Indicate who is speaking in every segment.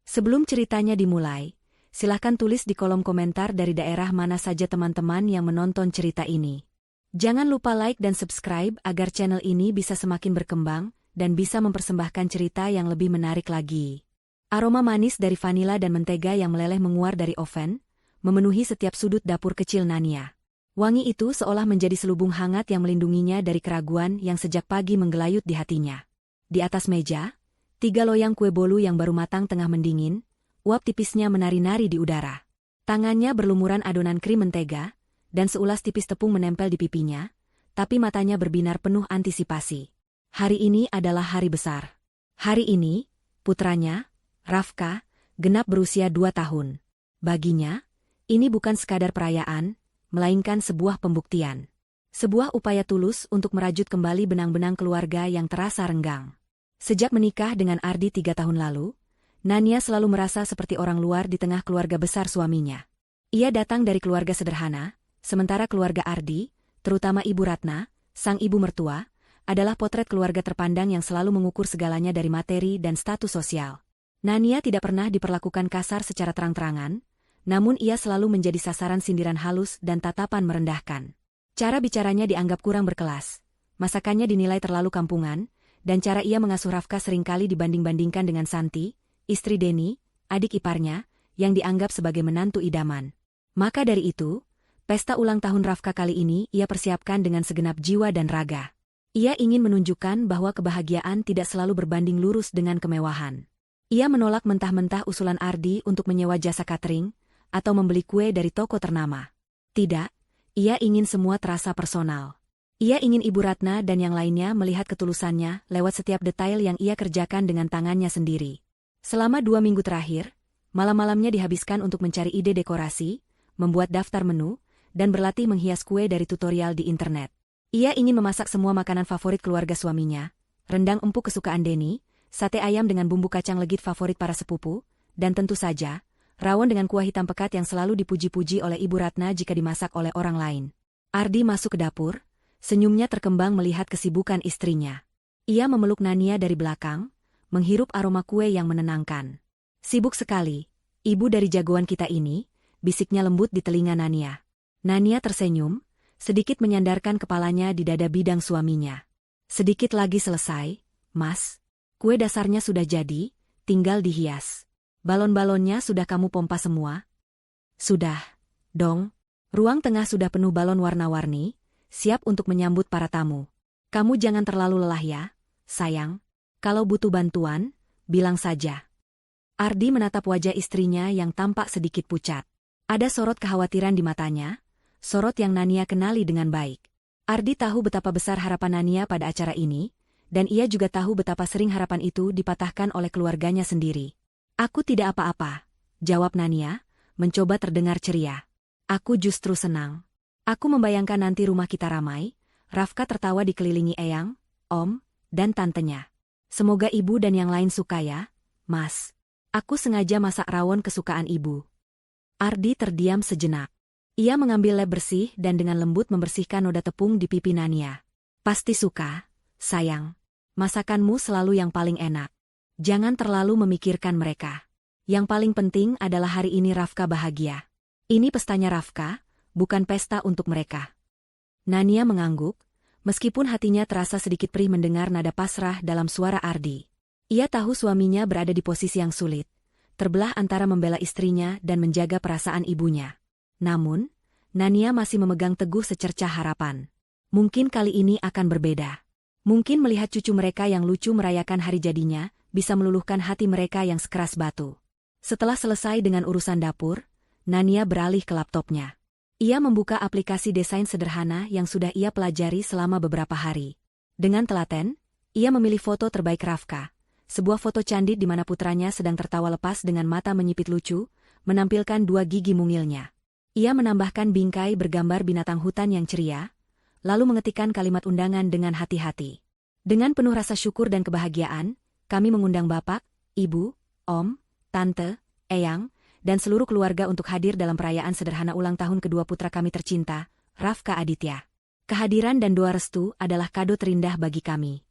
Speaker 1: Sebelum ceritanya dimulai, silahkan tulis di kolom komentar dari daerah mana saja teman-teman yang menonton cerita ini. Jangan lupa like dan subscribe agar channel ini bisa semakin berkembang dan bisa mempersembahkan cerita yang lebih menarik lagi. Aroma manis dari vanila dan mentega yang meleleh menguar dari oven, memenuhi setiap sudut dapur kecil Nania. Wangi itu seolah menjadi selubung hangat yang melindunginya dari keraguan yang sejak pagi menggelayut di hatinya. Di atas meja, 3 loyang kue bolu yang baru matang tengah mendingin, uap tipisnya menari-nari di udara. Tangannya berlumuran adonan krim mentega, dan seulas tipis tepung menempel di pipinya, tapi matanya berbinar penuh antisipasi. Hari ini adalah hari besar. Hari ini, putranya, Rafka, genap berusia 2 tahun. Baginya, ini bukan sekadar perayaan, melainkan sebuah pembuktian. Sebuah upaya tulus untuk merajut kembali benang-benang keluarga yang terasa renggang. Sejak menikah dengan Ardi 3 tahun lalu, Nania selalu merasa seperti orang luar di tengah keluarga besar suaminya. Ia datang dari keluarga sederhana, sementara keluarga Ardi, terutama Ibu Ratna, sang ibu mertua, adalah potret keluarga terpandang yang selalu mengukur segalanya dari materi dan status sosial. Nania tidak pernah diperlakukan kasar secara terang-terangan, namun ia selalu menjadi sasaran sindiran halus dan tatapan merendahkan. Cara bicaranya dianggap kurang berkelas, masakannya dinilai terlalu kampungan, dan cara ia mengasuh Rafka seringkali dibanding-bandingkan dengan Santi, istri Denny, adik iparnya, yang dianggap sebagai menantu idaman. Maka dari itu, pesta ulang tahun Rafka kali ini ia persiapkan dengan segenap jiwa dan raga. Ia ingin menunjukkan bahwa kebahagiaan tidak selalu berbanding lurus dengan kemewahan. Ia menolak mentah-mentah usulan Ardi untuk menyewa jasa catering, atau membeli kue dari toko ternama. Tidak, ia ingin semua terasa personal. Ia ingin Ibu Ratna dan yang lainnya melihat ketulusannya lewat setiap detail yang ia kerjakan dengan tangannya sendiri. Selama 2 minggu terakhir, malam-malamnya dihabiskan untuk mencari ide dekorasi, membuat daftar menu, dan berlatih menghias kue dari tutorial di internet. Ia ingin memasak semua makanan favorit keluarga suaminya, rendang empuk kesukaan Denny, sate ayam dengan bumbu kacang legit favorit para sepupu, dan tentu saja, rawon dengan kuah hitam pekat yang selalu dipuji-puji oleh Ibu Ratna jika dimasak oleh orang lain. Ardi masuk ke dapur, senyumnya terkembang melihat kesibukan istrinya. Ia memeluk Nania dari belakang, menghirup aroma kue yang menenangkan. "Sibuk sekali, ibu dari jagoan kita ini," bisiknya lembut di telinga Nania. Nania tersenyum, sedikit menyandarkan kepalanya di dada bidang suaminya. "Sedikit lagi selesai, Mas. Kue dasarnya sudah jadi, tinggal dihias. Balon-balonnya sudah kamu pompa semua?" "Sudah, dong. Ruang tengah sudah penuh balon warna-warni, siap untuk menyambut para tamu. Kamu jangan terlalu lelah ya, sayang. Kalau butuh bantuan, bilang saja." Ardi menatap wajah istrinya yang tampak sedikit pucat. Ada sorot kekhawatiran di matanya, sorot yang Nania kenali dengan baik. Ardi tahu betapa besar harapan Nania pada acara ini, dan ia juga tahu betapa sering harapan itu dipatahkan oleh keluarganya sendiri. "Aku tidak apa-apa," jawab Nania, mencoba terdengar ceria. "Aku justru senang. Aku membayangkan nanti rumah kita ramai." Rafka tertawa dikelilingi eyang, om, dan tantenya. "Semoga ibu dan yang lain suka ya, Mas. Aku sengaja masak rawon kesukaan ibu." Ardi terdiam sejenak. Ia mengambil lem bersih dan dengan lembut membersihkan noda tepung di pipi Nania. "Pasti suka, sayang. Masakanmu selalu yang paling enak. Jangan terlalu memikirkan mereka. Yang paling penting adalah hari ini Rafka bahagia. Ini pestanya Rafka, bukan pesta untuk mereka." Nania mengangguk, meskipun hatinya terasa sedikit perih mendengar nada pasrah dalam suara Ardi. Ia tahu suaminya berada di posisi yang sulit, terbelah antara membela istrinya dan menjaga perasaan ibunya. Namun, Nania masih memegang teguh secercah harapan. Mungkin kali ini akan berbeda. Mungkin melihat cucu mereka yang lucu merayakan hari jadinya, bisa meluluhkan hati mereka yang sekeras batu. Setelah selesai dengan urusan dapur, Nania beralih ke laptopnya. Ia membuka aplikasi desain sederhana yang sudah ia pelajari selama beberapa hari. Dengan telaten, ia memilih foto terbaik Rafka, sebuah foto candid di mana putranya sedang tertawa lepas dengan mata menyipit lucu, menampilkan 2 gigi mungilnya. Ia menambahkan bingkai bergambar binatang hutan yang ceria, lalu mengetikkan kalimat undangan dengan hati-hati. "Dengan penuh rasa syukur dan kebahagiaan, kami mengundang Bapak, Ibu, Om, Tante, Eyang, dan seluruh keluarga untuk hadir dalam perayaan sederhana ulang tahun kedua putra kami tercinta, Rafka Aditya. Kehadiran dan doa restu adalah kado terindah bagi kami."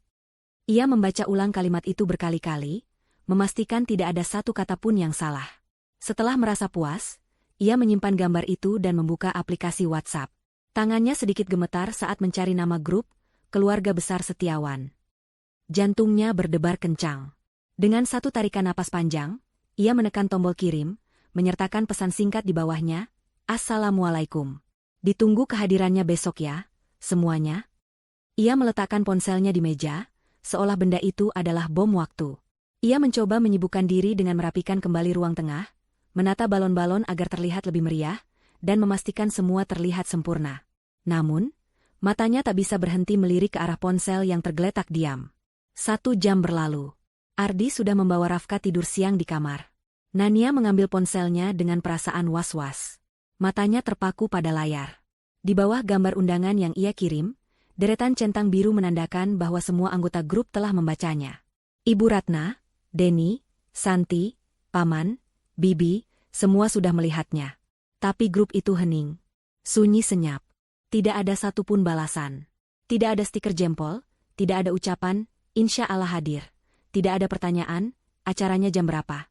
Speaker 1: Ia membaca ulang kalimat itu berkali-kali, memastikan tidak ada satu kata pun yang salah. Setelah merasa puas, ia menyimpan gambar itu dan membuka aplikasi WhatsApp. Tangannya sedikit gemetar saat mencari nama grup, Keluarga Besar Setiawan. Jantungnya berdebar kencang. Dengan satu tarikan napas panjang, ia menekan tombol kirim, menyertakan pesan singkat di bawahnya, "Assalamualaikum. Ditunggu kehadirannya besok ya, semuanya." Ia meletakkan ponselnya di meja, seolah benda itu adalah bom waktu. Ia mencoba menyibukkan diri dengan merapikan kembali ruang tengah, menata balon-balon agar terlihat lebih meriah, dan memastikan semua terlihat sempurna. Namun, matanya tak bisa berhenti melirik ke arah ponsel yang tergeletak diam. 1 jam berlalu. Ardi sudah membawa Rafka tidur siang di kamar. Nania mengambil ponselnya dengan perasaan was-was. Matanya terpaku pada layar. Di bawah gambar undangan yang ia kirim, deretan centang biru menandakan bahwa semua anggota grup telah membacanya. Ibu Ratna, Denny, Santi, Paman, Bibi, semua sudah melihatnya. Tapi grup itu hening. Sunyi senyap. Tidak ada satupun balasan. Tidak ada stiker jempol, tidak ada ucapan, "Insya Allah hadir." Tidak ada pertanyaan, "Acaranya jam berapa?"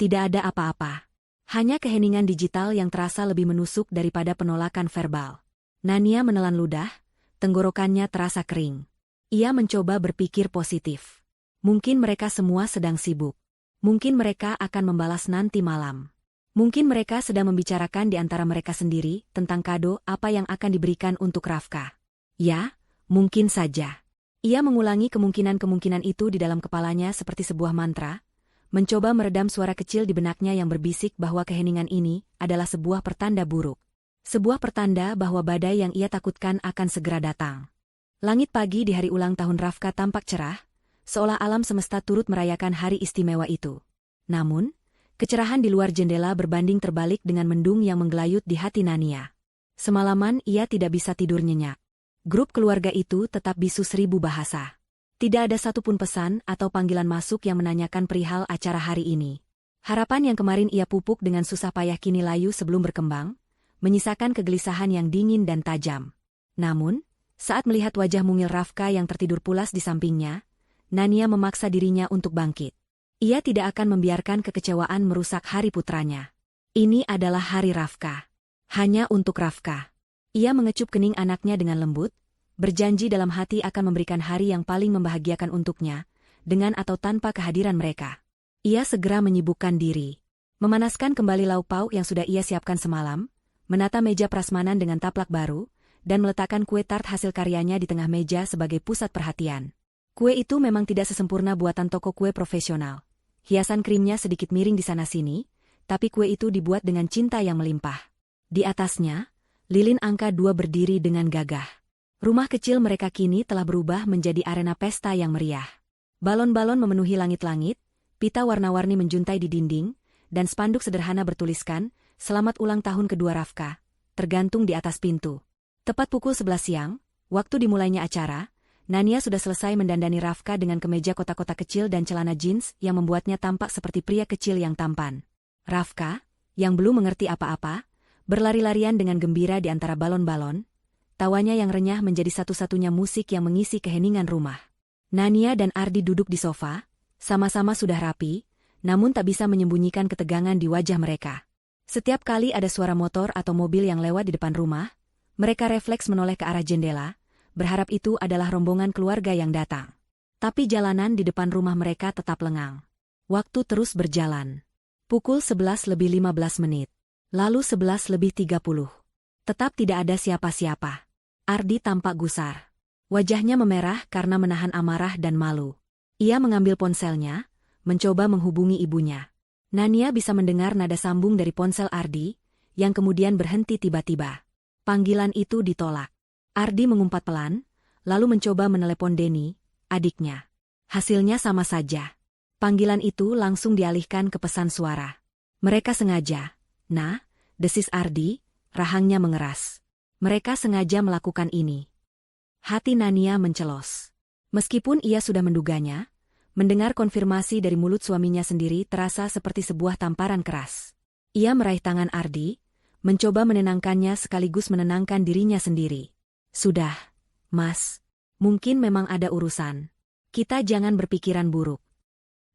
Speaker 1: Tidak ada apa-apa. Hanya keheningan digital yang terasa lebih menusuk daripada penolakan verbal. Nania menelan ludah, tenggorokannya terasa kering. Ia mencoba berpikir positif. Mungkin mereka semua sedang sibuk. Mungkin mereka akan membalas nanti malam. Mungkin mereka sedang membicarakan di antara mereka sendiri tentang kado apa yang akan diberikan untuk Rafka. Ya, mungkin saja. Ia mengulangi kemungkinan-kemungkinan itu di dalam kepalanya seperti sebuah mantra, mencoba meredam suara kecil di benaknya yang berbisik bahwa keheningan ini adalah sebuah pertanda buruk. Sebuah pertanda bahwa badai yang ia takutkan akan segera datang. Langit pagi di hari ulang tahun Rafka tampak cerah, seolah alam semesta turut merayakan hari istimewa itu. Namun, kecerahan di luar jendela berbanding terbalik dengan mendung yang menggelayut di hati Nania. Semalaman ia tidak bisa tidur nyenyak. Grup keluarga itu tetap bisu 1000 bahasa. Tidak ada satupun pesan atau panggilan masuk yang menanyakan perihal acara hari ini. Harapan yang kemarin ia pupuk dengan susah payah kini layu sebelum berkembang, menyisakan kegelisahan yang dingin dan tajam. Namun, saat melihat wajah mungil Rafka yang tertidur pulas di sampingnya, Nania memaksa dirinya untuk bangkit. Ia tidak akan membiarkan kekecewaan merusak hari putranya. Ini adalah hari Rafka. Hanya untuk Rafka. Ia mengecup kening anaknya dengan lembut, berjanji dalam hati akan memberikan hari yang paling membahagiakan untuknya, dengan atau tanpa kehadiran mereka. Ia segera menyibukkan diri. Memanaskan kembali lauk pauk yang sudah ia siapkan semalam, menata meja prasmanan dengan taplak baru, dan meletakkan kue tart hasil karyanya di tengah meja sebagai pusat perhatian. Kue itu memang tidak sesempurna buatan toko kue profesional. Hiasan krimnya sedikit miring di sana-sini, tapi kue itu dibuat dengan cinta yang melimpah. Di atasnya, lilin angka 2 berdiri dengan gagah. Rumah kecil mereka kini telah berubah menjadi arena pesta yang meriah. Balon-balon memenuhi langit-langit, pita warna-warni menjuntai di dinding, dan spanduk sederhana bertuliskan, "Selamat ulang tahun kedua Rafka," tergantung di atas pintu. Tepat pukul 11 siang, waktu dimulainya acara, Nania sudah selesai mendandani Rafka dengan kemeja kotak-kotak kecil dan celana jeans yang membuatnya tampak seperti pria kecil yang tampan. Rafka, yang belum mengerti apa-apa, berlari-larian dengan gembira di antara balon-balon. Tawanya yang renyah menjadi satu-satunya musik yang mengisi keheningan rumah. Nania dan Ardi duduk di sofa, sama-sama sudah rapi, namun tak bisa menyembunyikan ketegangan di wajah mereka. Setiap kali ada suara motor atau mobil yang lewat di depan rumah, mereka refleks menoleh ke arah jendela, berharap itu adalah rombongan keluarga yang datang. Tapi jalanan di depan rumah mereka tetap lengang. Waktu terus berjalan. Pukul 11:15. Lalu 11:30. Tetap tidak ada siapa-siapa. Ardi tampak gusar. Wajahnya memerah karena menahan amarah dan malu. Ia mengambil ponselnya, mencoba menghubungi ibunya. Nania bisa mendengar nada sambung dari ponsel Ardi, yang kemudian berhenti tiba-tiba. Panggilan itu ditolak. Ardi mengumpat pelan, lalu mencoba menelepon Denny, adiknya. Hasilnya sama saja. Panggilan itu langsung dialihkan ke pesan suara. Mereka sengaja. "Nah," desis Ardi, rahangnya mengeras. Mereka sengaja melakukan ini. Hati Nania mencelos. Meskipun ia sudah menduganya, mendengar konfirmasi dari mulut suaminya sendiri terasa seperti sebuah tamparan keras. Ia meraih tangan Ardi, mencoba menenangkannya sekaligus menenangkan dirinya sendiri. "Sudah, Mas. Mungkin memang ada urusan. Kita jangan berpikiran buruk."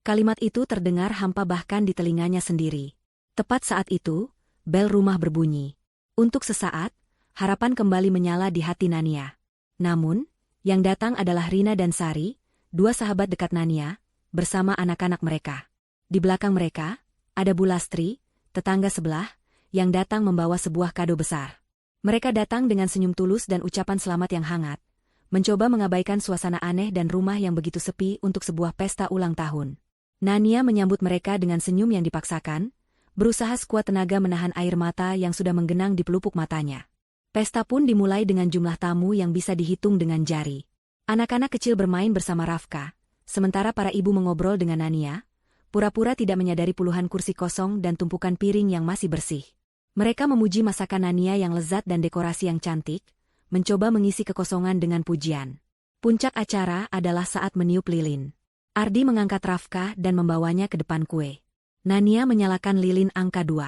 Speaker 1: Kalimat itu terdengar hampa bahkan di telinganya sendiri. Tepat saat itu, bel rumah berbunyi. Untuk sesaat, harapan kembali menyala di hati Nania. Namun, yang datang adalah Rina dan Sari, dua sahabat dekat Nania, bersama anak-anak mereka. Di belakang mereka, ada Bu Lastri, tetangga sebelah, yang datang membawa sebuah kado besar. Mereka datang dengan senyum tulus dan ucapan selamat yang hangat, mencoba mengabaikan suasana aneh dan rumah yang begitu sepi untuk sebuah pesta ulang tahun. Nania menyambut mereka dengan senyum yang dipaksakan, berusaha sekuat tenaga menahan air mata yang sudah menggenang di pelupuk matanya. Pesta pun dimulai dengan jumlah tamu yang bisa dihitung dengan jari. Anak-anak kecil bermain bersama Rafka, sementara para ibu mengobrol dengan Nania, pura-pura tidak menyadari puluhan kursi kosong dan tumpukan piring yang masih bersih. Mereka memuji masakan Nania yang lezat dan dekorasi yang cantik, mencoba mengisi kekosongan dengan pujian. Puncak acara adalah saat meniup lilin. Ardi mengangkat Rafka dan membawanya ke depan kue. Nania menyalakan lilin angka 2.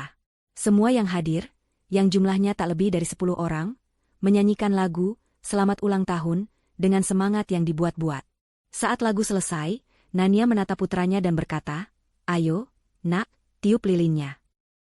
Speaker 1: Semua yang hadir, yang jumlahnya tak lebih dari 10 orang, menyanyikan lagu Selamat Ulang Tahun dengan semangat yang dibuat-buat. Saat lagu selesai, Nania menatap putranya dan berkata, "Ayo, nak, tiup lilinnya."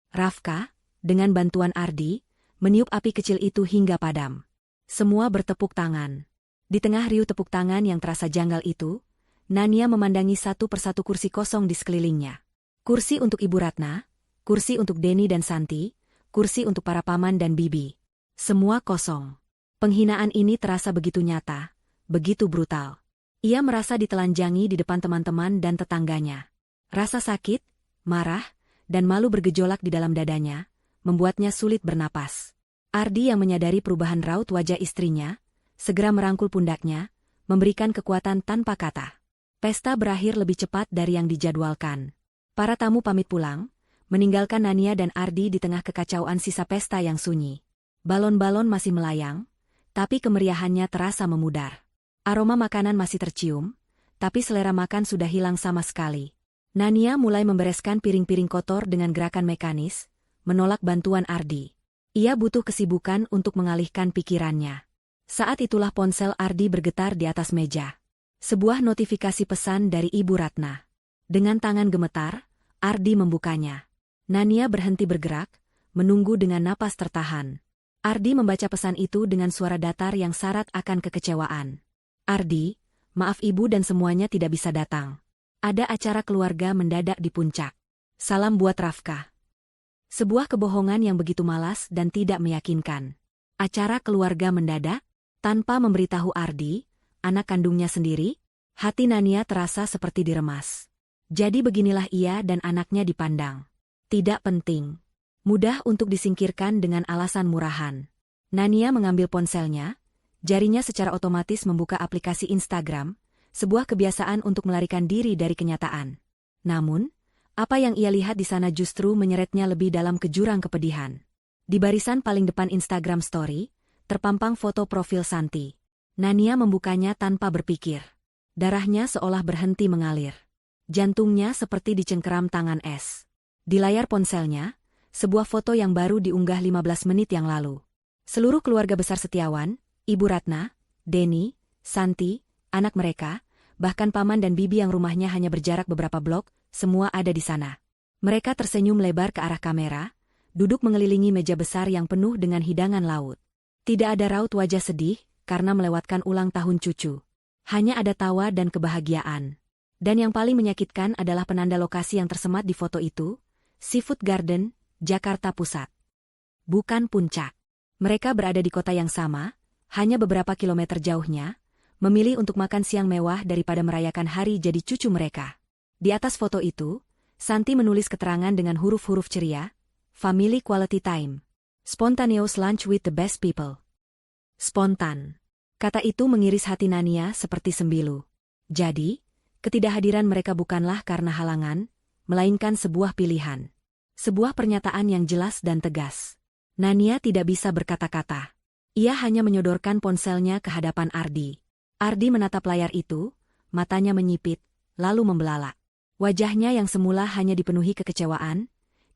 Speaker 1: Rafka, dengan bantuan Ardi, meniup api kecil itu hingga padam. Semua bertepuk tangan. Di tengah riuh tepuk tangan yang terasa janggal itu, Nania memandangi satu persatu kursi kosong di sekelilingnya. Kursi untuk Ibu Ratna, kursi untuk Denny dan Santi, kursi untuk para paman dan bibi. Semua kosong. Penghinaan ini terasa begitu nyata, begitu brutal. Ia merasa ditelanjangi di depan teman-teman dan tetangganya. Rasa sakit, marah, dan malu bergejolak di dalam dadanya, membuatnya sulit bernapas. Ardi yang menyadari perubahan raut wajah istrinya, segera merangkul pundaknya, memberikan kekuatan tanpa kata. Pesta berakhir lebih cepat dari yang dijadwalkan. Para tamu pamit pulang, meninggalkan Nania dan Ardi di tengah kekacauan sisa pesta yang sunyi. Balon-balon masih melayang, tapi kemeriahannya terasa memudar. Aroma makanan masih tercium, tapi selera makan sudah hilang sama sekali. Nania mulai membereskan piring-piring kotor dengan gerakan mekanis, menolak bantuan Ardi. Ia butuh kesibukan untuk mengalihkan pikirannya. Saat itulah ponsel Ardi bergetar di atas meja. Sebuah notifikasi pesan dari Ibu Ratna. Dengan tangan gemetar, Ardi membukanya. Nania berhenti bergerak, menunggu dengan napas tertahan. Ardi membaca pesan itu dengan suara datar yang syarat akan kekecewaan. "Ardi, maaf ibu dan semuanya tidak bisa datang. Ada acara keluarga mendadak di puncak. Salam buat Rafka." Sebuah kebohongan yang begitu malas dan tidak meyakinkan. Acara keluarga mendadak? Tanpa memberitahu Ardi, anak kandungnya sendiri, hati Nania terasa seperti diremas. Jadi beginilah ia dan anaknya dipandang. Tidak penting. Mudah untuk disingkirkan dengan alasan murahan. Nania mengambil ponselnya, jarinya secara otomatis membuka aplikasi Instagram, sebuah kebiasaan untuk melarikan diri dari kenyataan. Namun, apa yang ia lihat di sana justru menyeretnya lebih dalam ke jurang kepedihan. Di barisan paling depan Instagram Story, terpampang foto profil Santi. Nania membukanya tanpa berpikir. Darahnya seolah berhenti mengalir. Jantungnya seperti dicengkeram tangan es. Di layar ponselnya, sebuah foto yang baru diunggah 15 menit yang lalu. Seluruh keluarga besar Setiawan, Ibu Ratna, Denny, Santi, anak mereka, bahkan paman dan bibi yang rumahnya hanya berjarak beberapa blok, semua ada di sana. Mereka tersenyum lebar ke arah kamera, duduk mengelilingi meja besar yang penuh dengan hidangan laut. Tidak ada raut wajah sedih karena melewatkan ulang tahun cucu. Hanya ada tawa dan kebahagiaan. Dan yang paling menyakitkan adalah penanda lokasi yang tersemat di foto itu, Seafood Garden, Jakarta Pusat. Bukan puncak. Mereka berada di kota yang sama, hanya beberapa kilometer jauhnya, memilih untuk makan siang mewah daripada merayakan hari jadi cucu mereka. Di atas foto itu, Santi menulis keterangan dengan huruf-huruf ceria, "Family Quality Time. Spontaneous Lunch with the Best People." Spontan. Kata itu mengiris hati Nania seperti sembilu. Jadi, ketidakhadiran mereka bukanlah karena halangan, melainkan sebuah pilihan. Sebuah pernyataan yang jelas dan tegas. Nania tidak bisa berkata-kata. Ia hanya menyodorkan ponselnya ke hadapan Ardi. Ardi menatap layar itu, matanya menyipit, lalu membelalak. Wajahnya yang semula hanya dipenuhi kekecewaan,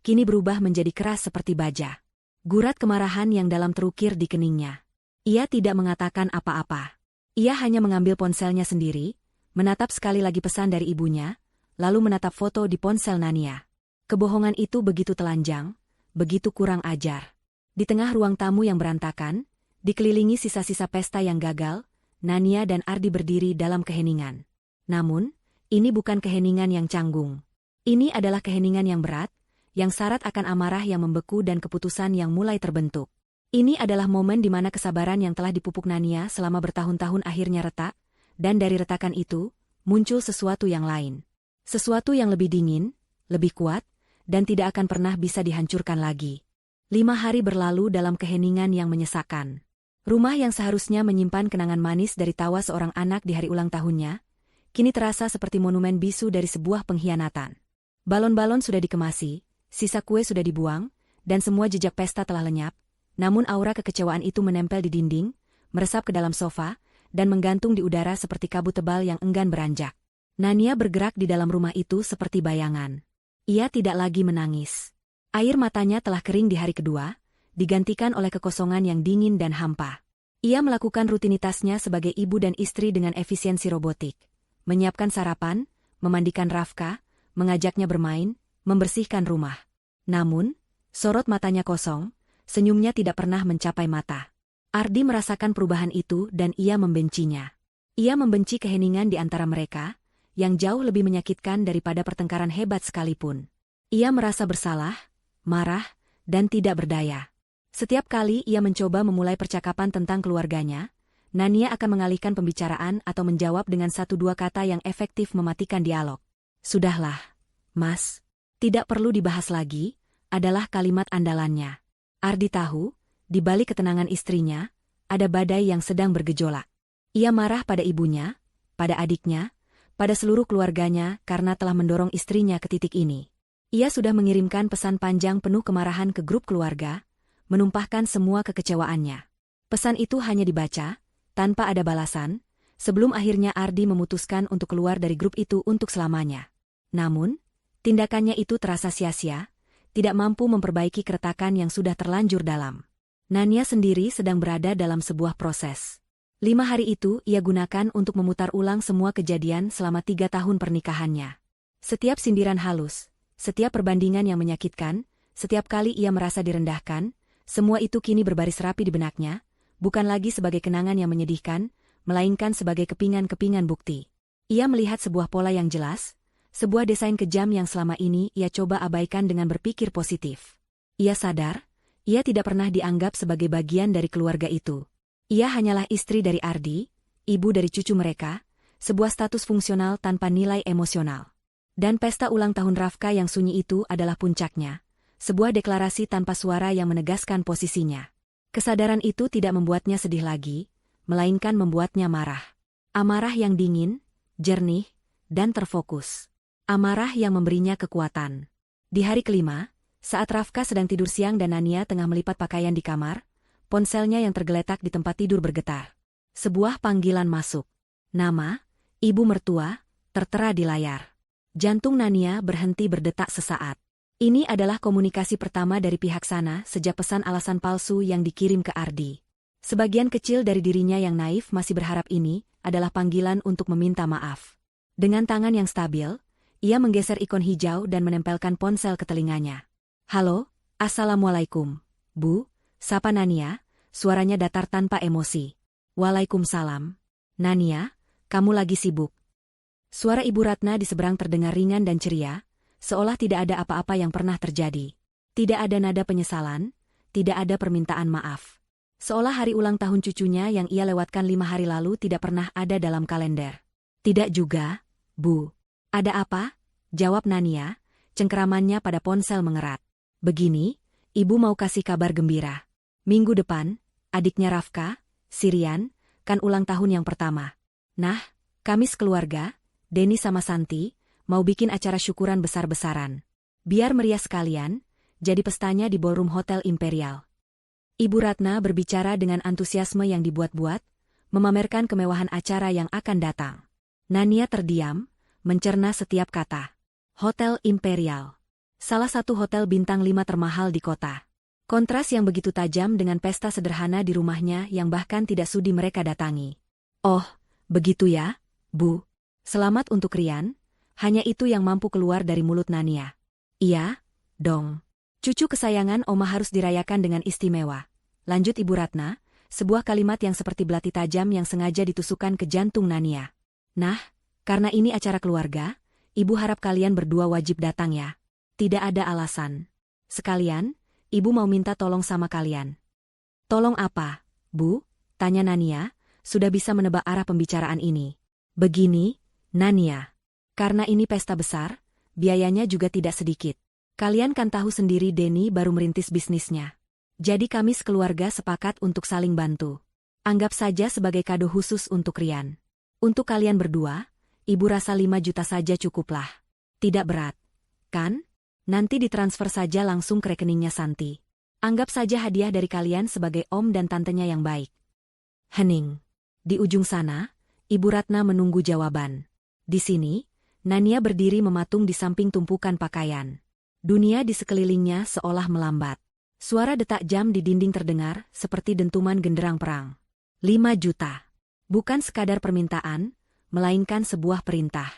Speaker 1: kini berubah menjadi keras seperti baja. Gurat kemarahan yang dalam terukir di keningnya. Ia tidak mengatakan apa-apa. Ia hanya mengambil ponselnya sendiri, menatap sekali lagi pesan dari ibunya, lalu menatap foto di ponsel Nania. Kebohongan itu begitu telanjang, begitu kurang ajar. Di tengah ruang tamu yang berantakan, dikelilingi sisa-sisa pesta yang gagal, Nania dan Ardi berdiri dalam keheningan. Namun, ini bukan keheningan yang canggung. Ini adalah keheningan yang berat, yang syarat akan amarah yang membeku dan keputusan yang mulai terbentuk. Ini adalah momen di mana kesabaran yang telah dipupuk Nania selama bertahun-tahun akhirnya retak, dan dari retakan itu, muncul sesuatu yang lain. Sesuatu yang lebih dingin, lebih kuat, dan tidak akan pernah bisa dihancurkan lagi. 5 hari berlalu dalam keheningan yang menyesakkan. Rumah yang seharusnya menyimpan kenangan manis dari tawa seorang anak di hari ulang tahunnya, kini terasa seperti monumen bisu dari sebuah pengkhianatan. Balon-balon sudah dikemasi, sisa kue sudah dibuang, dan semua jejak pesta telah lenyap, namun aura kekecewaan itu menempel di dinding, meresap ke dalam sofa, dan menggantung di udara seperti kabut tebal yang enggan beranjak. Nania bergerak di dalam rumah itu seperti bayangan. Ia tidak lagi menangis. Air matanya telah kering di hari kedua, digantikan oleh kekosongan yang dingin dan hampa. Ia melakukan rutinitasnya sebagai ibu dan istri dengan efisiensi robotik. Menyiapkan sarapan, memandikan Rafka, mengajaknya bermain, membersihkan rumah. Namun, sorot matanya kosong, senyumnya tidak pernah mencapai mata. Ardi merasakan perubahan itu dan ia membencinya. Ia membenci keheningan di antara mereka, yang jauh lebih menyakitkan daripada pertengkaran hebat sekalipun. Ia merasa bersalah, marah, dan tidak berdaya. Setiap kali ia mencoba memulai percakapan tentang keluarganya, Nania akan mengalihkan pembicaraan atau menjawab dengan 1-2 kata yang efektif mematikan dialog. "Sudahlah, Mas. Tidak perlu dibahas lagi," adalah kalimat andalannya. Ardi tahu, di balik ketenangan istrinya, ada badai yang sedang bergejolak. Ia marah pada ibunya, pada adiknya, pada seluruh keluarganya karena telah mendorong istrinya ke titik ini. Ia sudah mengirimkan pesan panjang penuh kemarahan ke grup keluarga, menumpahkan semua kekecewaannya. Pesan itu hanya dibaca, tanpa ada balasan, sebelum akhirnya Ardi memutuskan untuk keluar dari grup itu untuk selamanya. Namun, tindakannya itu terasa sia-sia, tidak mampu memperbaiki keretakan yang sudah terlanjur dalam. Nania sendiri sedang berada dalam sebuah proses. 5 hari itu ia gunakan untuk memutar ulang semua kejadian selama 3 tahun pernikahannya. Setiap sindiran halus, setiap perbandingan yang menyakitkan, setiap kali ia merasa direndahkan, semua itu kini berbaris rapi di benaknya, bukan lagi sebagai kenangan yang menyedihkan, melainkan sebagai kepingan-kepingan bukti. Ia melihat sebuah pola yang jelas, sebuah desain kejam yang selama ini ia coba abaikan dengan berpikir positif. Ia sadar, ia tidak pernah dianggap sebagai bagian dari keluarga itu. Ia hanyalah istri dari Ardi, ibu dari cucu mereka, sebuah status fungsional tanpa nilai emosional. Dan pesta ulang tahun Rafka yang sunyi itu adalah puncaknya, sebuah deklarasi tanpa suara yang menegaskan posisinya. Kesadaran itu tidak membuatnya sedih lagi, melainkan membuatnya marah. Amarah yang dingin, jernih, dan terfokus. Amarah yang memberinya kekuatan. Di hari kelima, saat Rafka sedang tidur siang dan Nania tengah melipat pakaian di kamar, ponselnya yang tergeletak di tempat tidur bergetar. Sebuah panggilan masuk. Nama, ibu mertua, tertera di layar. Jantung Nania berhenti berdetak sesaat. Ini adalah komunikasi pertama dari pihak sana sejak pesan alasan palsu yang dikirim ke Ardi. Sebagian kecil dari dirinya yang naif masih berharap ini adalah panggilan untuk meminta maaf. Dengan tangan yang stabil, ia menggeser ikon hijau dan menempelkan ponsel ke telinganya. "Halo, Assalamualaikum, Bu," sapa Nania, suaranya datar tanpa emosi. "Waalaikumsalam. Nania, kamu lagi sibuk?" Suara Ibu Ratna di seberang terdengar ringan dan ceria, seolah tidak ada apa-apa yang pernah terjadi. Tidak ada nada penyesalan, tidak ada permintaan maaf. Seolah hari ulang tahun cucunya yang ia lewatkan 5 hari lalu tidak pernah ada dalam kalender. "Tidak juga, Bu." "Ada apa?" jawab Nania, cengkeramannya pada ponsel mengerat. "Begini, Ibu mau kasih kabar gembira. Minggu depan, adiknya Rafka, Sirian, kan ulang tahun yang pertama. Nah, kami sekeluarga, Denny sama Santi, mau bikin acara syukuran besar-besaran. Biar meriah sekalian, jadi pestanya di ballroom Hotel Imperial." Ibu Ratna berbicara dengan antusiasme yang dibuat-buat, memamerkan kemewahan acara yang akan datang. Nania terdiam, mencerna setiap kata. Hotel Imperial. Salah satu hotel bintang 5 termahal di kota. Kontras yang begitu tajam dengan pesta sederhana di rumahnya yang bahkan tidak sudi mereka datangi. "Oh, begitu ya, Bu. Selamat untuk Rian. Hanya itu yang mampu keluar dari mulut Nania. Iya, dong. Cucu kesayangan Oma harus dirayakan dengan istimewa. Lanjut Ibu Ratna, sebuah kalimat yang seperti belati tajam yang sengaja ditusukkan ke jantung Nania. Nah, karena ini acara keluarga, Ibu harap kalian berdua wajib datang ya. Tidak ada alasan. Sekalian, Ibu mau minta tolong sama kalian. Tolong apa, Bu? Tanya Nania, sudah bisa menebak arah pembicaraan ini. Begini, Nania. Karena ini pesta besar, biayanya juga tidak sedikit. Kalian kan tahu sendiri Denny baru merintis bisnisnya. Jadi kami sekeluarga sepakat untuk saling bantu. Anggap saja sebagai kado khusus untuk Rian. Untuk kalian berdua, Ibu rasa 5 juta saja cukuplah. Tidak berat, kan? Nanti ditransfer saja langsung ke rekeningnya Santi. Anggap saja hadiah dari kalian sebagai om dan tantenya yang baik. Hening. Di ujung sana, Ibu Ratna menunggu jawaban. Di sini, Nania berdiri mematung di samping tumpukan pakaian. Dunia di sekelilingnya seolah melambat. Suara detak jam di dinding terdengar seperti dentuman genderang perang. 5 juta. Bukan sekadar permintaan, melainkan sebuah perintah.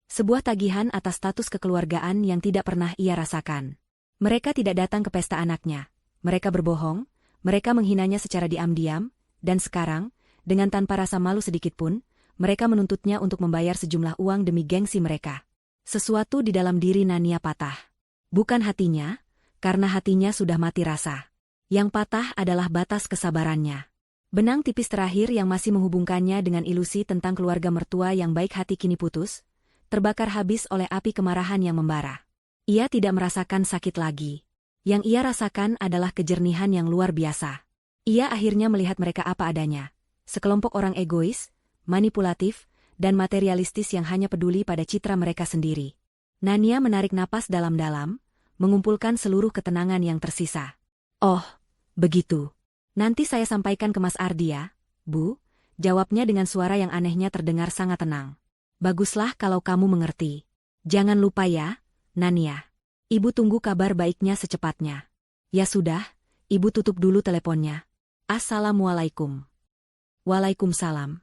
Speaker 1: Sebuah tagihan atas status kekeluargaan yang tidak pernah ia rasakan. Mereka tidak datang ke pesta anaknya. Mereka berbohong, mereka menghinanya secara diam-diam, dan sekarang, dengan tanpa rasa malu sedikitpun, mereka menuntutnya untuk membayar sejumlah uang demi gengsi mereka. Sesuatu di dalam diri Nania patah. Bukan hatinya, karena hatinya sudah mati rasa. Yang patah adalah batas kesabarannya. Benang tipis terakhir yang masih menghubungkannya dengan ilusi tentang keluarga mertua yang baik hati kini putus, terbakar habis oleh api kemarahan yang membara. Ia tidak merasakan sakit lagi. Yang ia rasakan adalah kejernihan yang luar biasa. Ia akhirnya melihat mereka apa adanya. Sekelompok orang egois, manipulatif, dan materialistis yang hanya peduli pada citra mereka sendiri. Nania menarik napas dalam-dalam, mengumpulkan seluruh ketenangan yang tersisa. Oh, begitu. Nanti saya sampaikan ke Mas Ardi ya, Bu, jawabnya dengan suara yang anehnya terdengar sangat tenang. Baguslah kalau kamu mengerti. Jangan lupa ya, Nania. Ibu tunggu kabar baiknya secepatnya. Ya sudah, Ibu tutup dulu teleponnya. Assalamualaikum. Waalaikumsalam.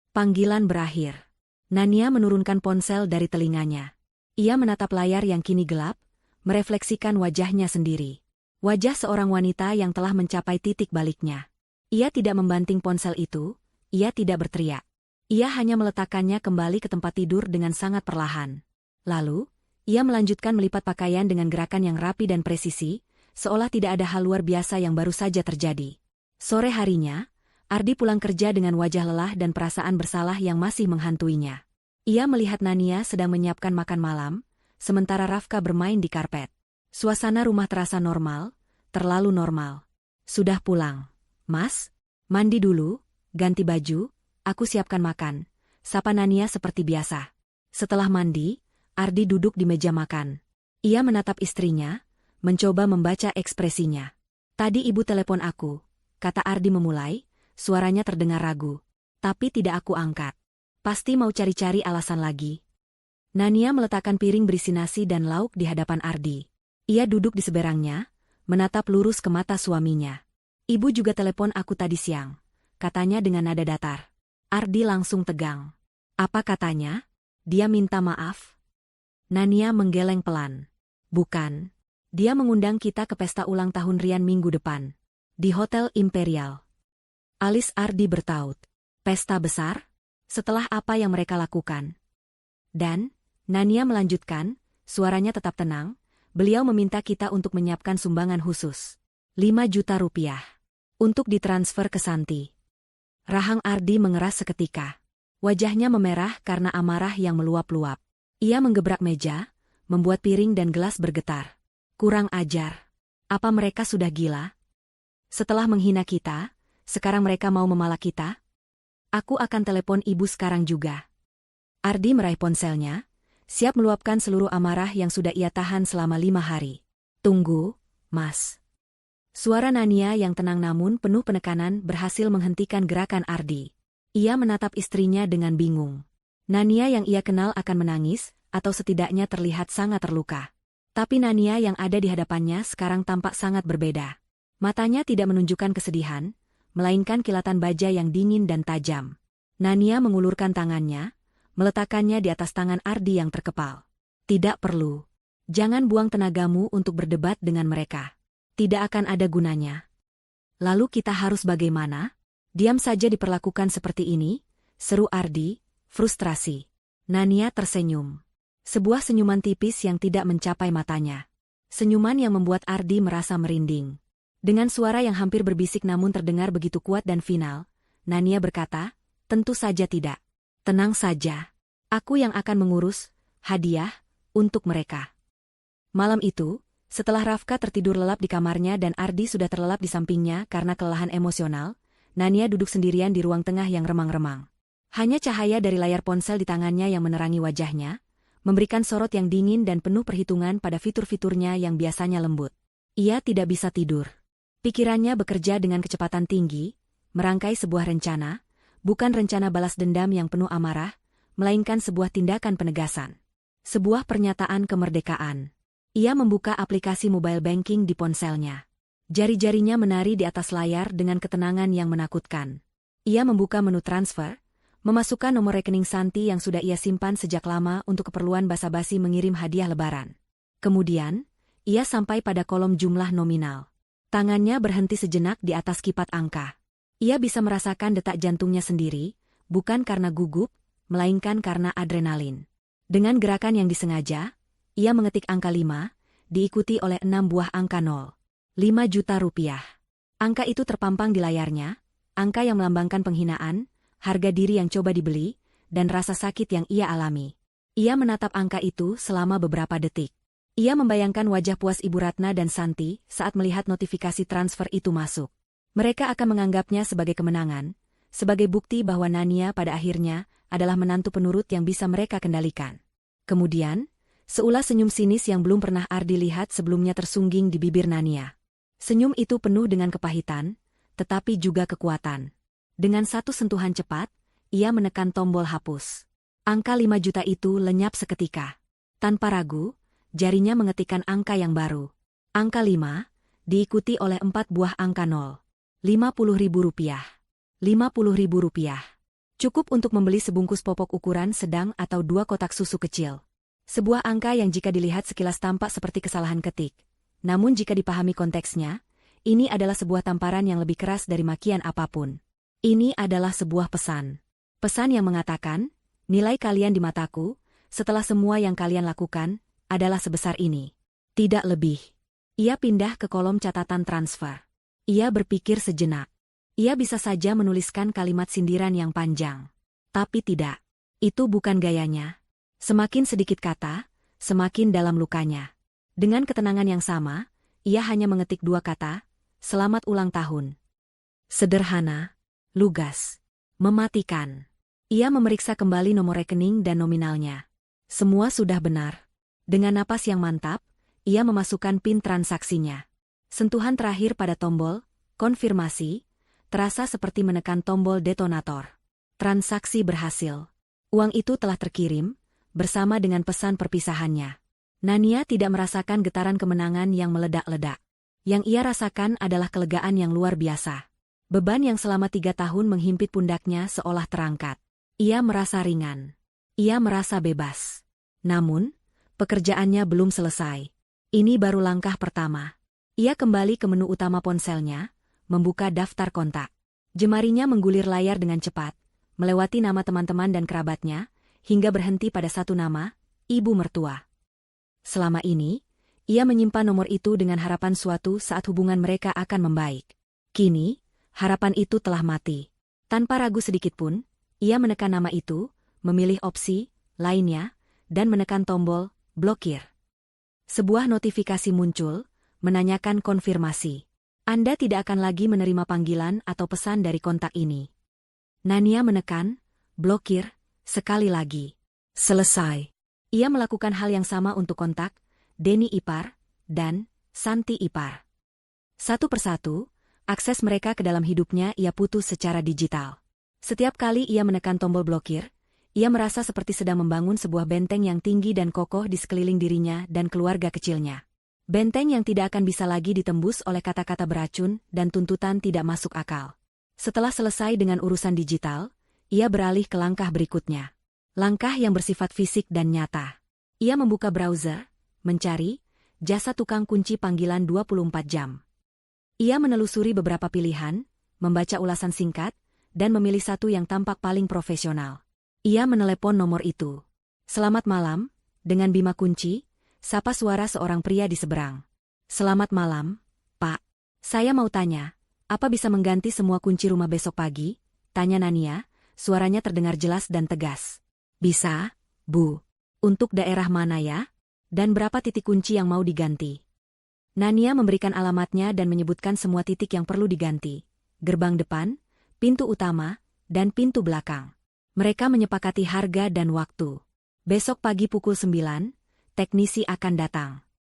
Speaker 1: Panggilan berakhir. Nania menurunkan ponsel dari telinganya. Ia menatap layar yang kini gelap, merefleksikan wajahnya sendiri. Wajah seorang wanita yang telah mencapai titik baliknya. Ia tidak membanting ponsel itu, ia tidak berteriak. Ia hanya meletakkannya kembali ke tempat tidur dengan sangat perlahan. Lalu, ia melanjutkan melipat pakaian dengan gerakan yang rapi dan presisi, seolah tidak ada hal luar biasa yang baru saja terjadi. Sore harinya, Ardi pulang kerja dengan wajah lelah dan perasaan bersalah yang masih menghantuinya. Ia melihat Nania sedang menyiapkan makan malam, sementara Rafka bermain di karpet. Suasana rumah terasa normal, terlalu normal. Sudah pulang, Mas? Mandi dulu, ganti baju, aku siapkan makan. Sapa Nania seperti biasa. Setelah mandi, Ardi duduk di meja makan. Ia menatap istrinya, mencoba membaca ekspresinya. Tadi ibu telepon aku, kata Ardi memulai. Suaranya terdengar ragu. Tapi tidak aku angkat. Pasti mau cari-cari alasan lagi. Nania meletakkan piring berisi nasi dan lauk di hadapan Ardi. Ia duduk di seberangnya, menatap lurus ke mata suaminya. Ibu juga telepon aku tadi siang. Katanya dengan nada datar. Ardi langsung tegang. Apa katanya? Dia minta maaf? Nania menggeleng pelan. Bukan. Dia mengundang kita ke pesta ulang tahun Rian minggu depan. Di Hotel Imperial. Alis Ardi bertaut. Pesta besar? Setelah apa yang mereka lakukan? Dan, Nania melanjutkan, suaranya tetap tenang, beliau meminta kita untuk menyiapkan sumbangan khusus. 5 juta rupiah. Untuk ditransfer ke Santi. Rahang Ardi mengeras seketika. Wajahnya memerah karena amarah yang meluap-luap. Ia menggebrak meja, membuat piring dan gelas bergetar. Kurang ajar. Apa mereka sudah gila? Setelah menghina kita, sekarang mereka mau memalak kita? Aku akan telepon ibu sekarang juga. Ardi meraih ponselnya, siap meluapkan seluruh amarah yang sudah ia tahan selama 5 hari. Tunggu, Mas. Suara Nania yang tenang namun penuh penekanan berhasil menghentikan gerakan Ardi. Ia menatap istrinya dengan bingung. Nania yang ia kenal akan menangis, atau setidaknya terlihat sangat terluka. Tapi Nania yang ada di hadapannya sekarang tampak sangat berbeda. Matanya tidak menunjukkan kesedihan, melainkan kilatan baja yang dingin dan tajam. Nania mengulurkan tangannya, meletakkannya di atas tangan Ardi yang terkepal. Tidak perlu. Jangan buang tenagamu untuk berdebat dengan mereka. Tidak akan ada gunanya. Lalu kita harus bagaimana? Diam saja diperlakukan seperti ini, seru Ardi, frustrasi. Nania tersenyum. Sebuah senyuman tipis yang tidak mencapai matanya. Senyuman yang membuat Ardi merasa merinding. Dengan suara yang hampir berbisik namun terdengar begitu kuat dan final, Nania berkata, tentu saja tidak. Tenang saja. Aku yang akan mengurus hadiah untuk mereka. Malam itu, setelah Rafka tertidur lelap di kamarnya dan Ardi sudah terlelap di sampingnya karena kelelahan emosional, Nania duduk sendirian di ruang tengah yang remang-remang. Hanya cahaya dari layar ponsel di tangannya yang menerangi wajahnya, memberikan sorot yang dingin dan penuh perhitungan pada fitur-fiturnya yang biasanya lembut. Ia tidak bisa tidur. Pikirannya bekerja dengan kecepatan tinggi, merangkai sebuah rencana, bukan rencana balas dendam yang penuh amarah, melainkan sebuah tindakan penegasan. Sebuah pernyataan kemerdekaan. Ia membuka aplikasi mobile banking di ponselnya. Jari-jarinya menari di atas layar dengan ketenangan yang menakutkan. Ia membuka menu transfer, memasukkan nomor rekening Santi yang sudah ia simpan sejak lama untuk keperluan basa-basi mengirim hadiah lebaran. Kemudian, ia sampai pada kolom jumlah nominal. Tangannya berhenti sejenak di atas kipat angka. Ia bisa merasakan detak jantungnya sendiri, bukan karena gugup, melainkan karena adrenalin. Dengan gerakan yang disengaja, ia mengetik angka 5, diikuti oleh 6 buah angka 0. 5 juta rupiah. Angka itu terpampang di layarnya, angka yang melambangkan penghinaan, harga diri yang coba dibeli, dan rasa sakit yang ia alami. Ia menatap angka itu selama beberapa detik. Ia membayangkan wajah puas Ibu Ratna dan Santi saat melihat notifikasi transfer itu masuk. Mereka akan menganggapnya sebagai kemenangan, sebagai bukti bahwa Nania pada akhirnya adalah menantu penurut yang bisa mereka kendalikan. Kemudian, seulas senyum sinis yang belum pernah Ardi lihat sebelumnya tersungging di bibir Nania. Senyum itu penuh dengan kepahitan, tetapi juga kekuatan. Dengan satu sentuhan cepat, ia menekan tombol hapus. Angka 5 juta itu lenyap seketika. Tanpa ragu, jarinya mengetikkan angka yang baru. Angka 5, diikuti oleh 4 buah angka 0. 50.000 rupiah. 50.000 rupiah. Cukup untuk membeli sebungkus popok ukuran sedang atau 2 kotak susu kecil. Sebuah angka yang jika dilihat sekilas tampak seperti kesalahan ketik. Namun jika dipahami konteksnya, ini adalah sebuah tamparan yang lebih keras dari makian apapun. Ini adalah sebuah pesan. Pesan yang mengatakan, nilai kalian di mataku, setelah semua yang kalian lakukan, adalah sebesar ini. Tidak lebih. Ia pindah ke kolom catatan transfer. Ia berpikir sejenak. Ia bisa saja menuliskan kalimat sindiran yang panjang. Tapi tidak. Itu bukan gayanya. Semakin sedikit kata, semakin dalam lukanya. Dengan ketenangan yang sama, ia hanya mengetik 2 kata, selamat ulang tahun. Sederhana, lugas, mematikan. Ia memeriksa kembali nomor rekening dan nominalnya. Semua sudah benar. Dengan napas yang mantap, ia memasukkan PIN transaksinya. Sentuhan terakhir pada tombol, konfirmasi, terasa seperti menekan tombol detonator. Transaksi berhasil. Uang itu telah terkirim, bersama dengan pesan perpisahannya. Nania tidak merasakan getaran kemenangan yang meledak-ledak. Yang ia rasakan adalah kelegaan yang luar biasa. Beban yang selama 3 tahun menghimpit pundaknya seolah terangkat. Ia merasa ringan. Ia merasa bebas. Namun, pekerjaannya belum selesai. Ini baru langkah pertama. Ia kembali ke menu utama ponselnya, membuka daftar kontak. Jemarinya menggulir layar dengan cepat, melewati nama teman-teman dan kerabatnya, hingga berhenti pada satu nama, ibu mertua. Selama ini, ia menyimpan nomor itu dengan harapan suatu saat hubungan mereka akan membaik. Kini, harapan itu telah mati. Tanpa ragu sedikitpun, ia menekan nama itu, memilih opsi lainnya, dan menekan tombol blokir. Sebuah notifikasi muncul, menanyakan konfirmasi. Anda tidak akan lagi menerima panggilan atau pesan dari kontak ini. Nania menekan blokir sekali lagi. Selesai. Ia melakukan hal yang sama untuk kontak Denny Ipar dan Santi Ipar. Satu persatu, akses mereka ke dalam hidupnya ia putus secara digital. Setiap kali ia menekan tombol blokir, ia merasa seperti sedang membangun sebuah benteng yang tinggi dan kokoh di sekeliling dirinya dan keluarga kecilnya. Benteng yang tidak akan bisa lagi ditembus oleh kata-kata beracun dan tuntutan tidak masuk akal. Setelah selesai dengan urusan digital, ia beralih ke langkah berikutnya. Langkah yang bersifat fisik dan nyata. Ia membuka browser, mencari, jasa tukang kunci panggilan 24 jam. Ia menelusuri beberapa pilihan, membaca ulasan singkat, dan memilih satu yang tampak paling profesional. Ia menelepon nomor itu. "Selamat malam," dengan bima kunci, sapa suara seorang pria di seberang. "Selamat malam, Pak. Saya mau tanya, apa bisa mengganti semua kunci rumah besok pagi?" tanya Nania, suaranya terdengar jelas dan tegas. "Bisa, Bu. Untuk daerah mana ya? Dan berapa titik kunci yang mau diganti?" Nania memberikan alamatnya dan menyebutkan semua titik yang perlu diganti. Gerbang depan, pintu utama, dan pintu belakang. Mereka menyepakati harga dan waktu. Besok pagi pukul 9, teknisi akan datang.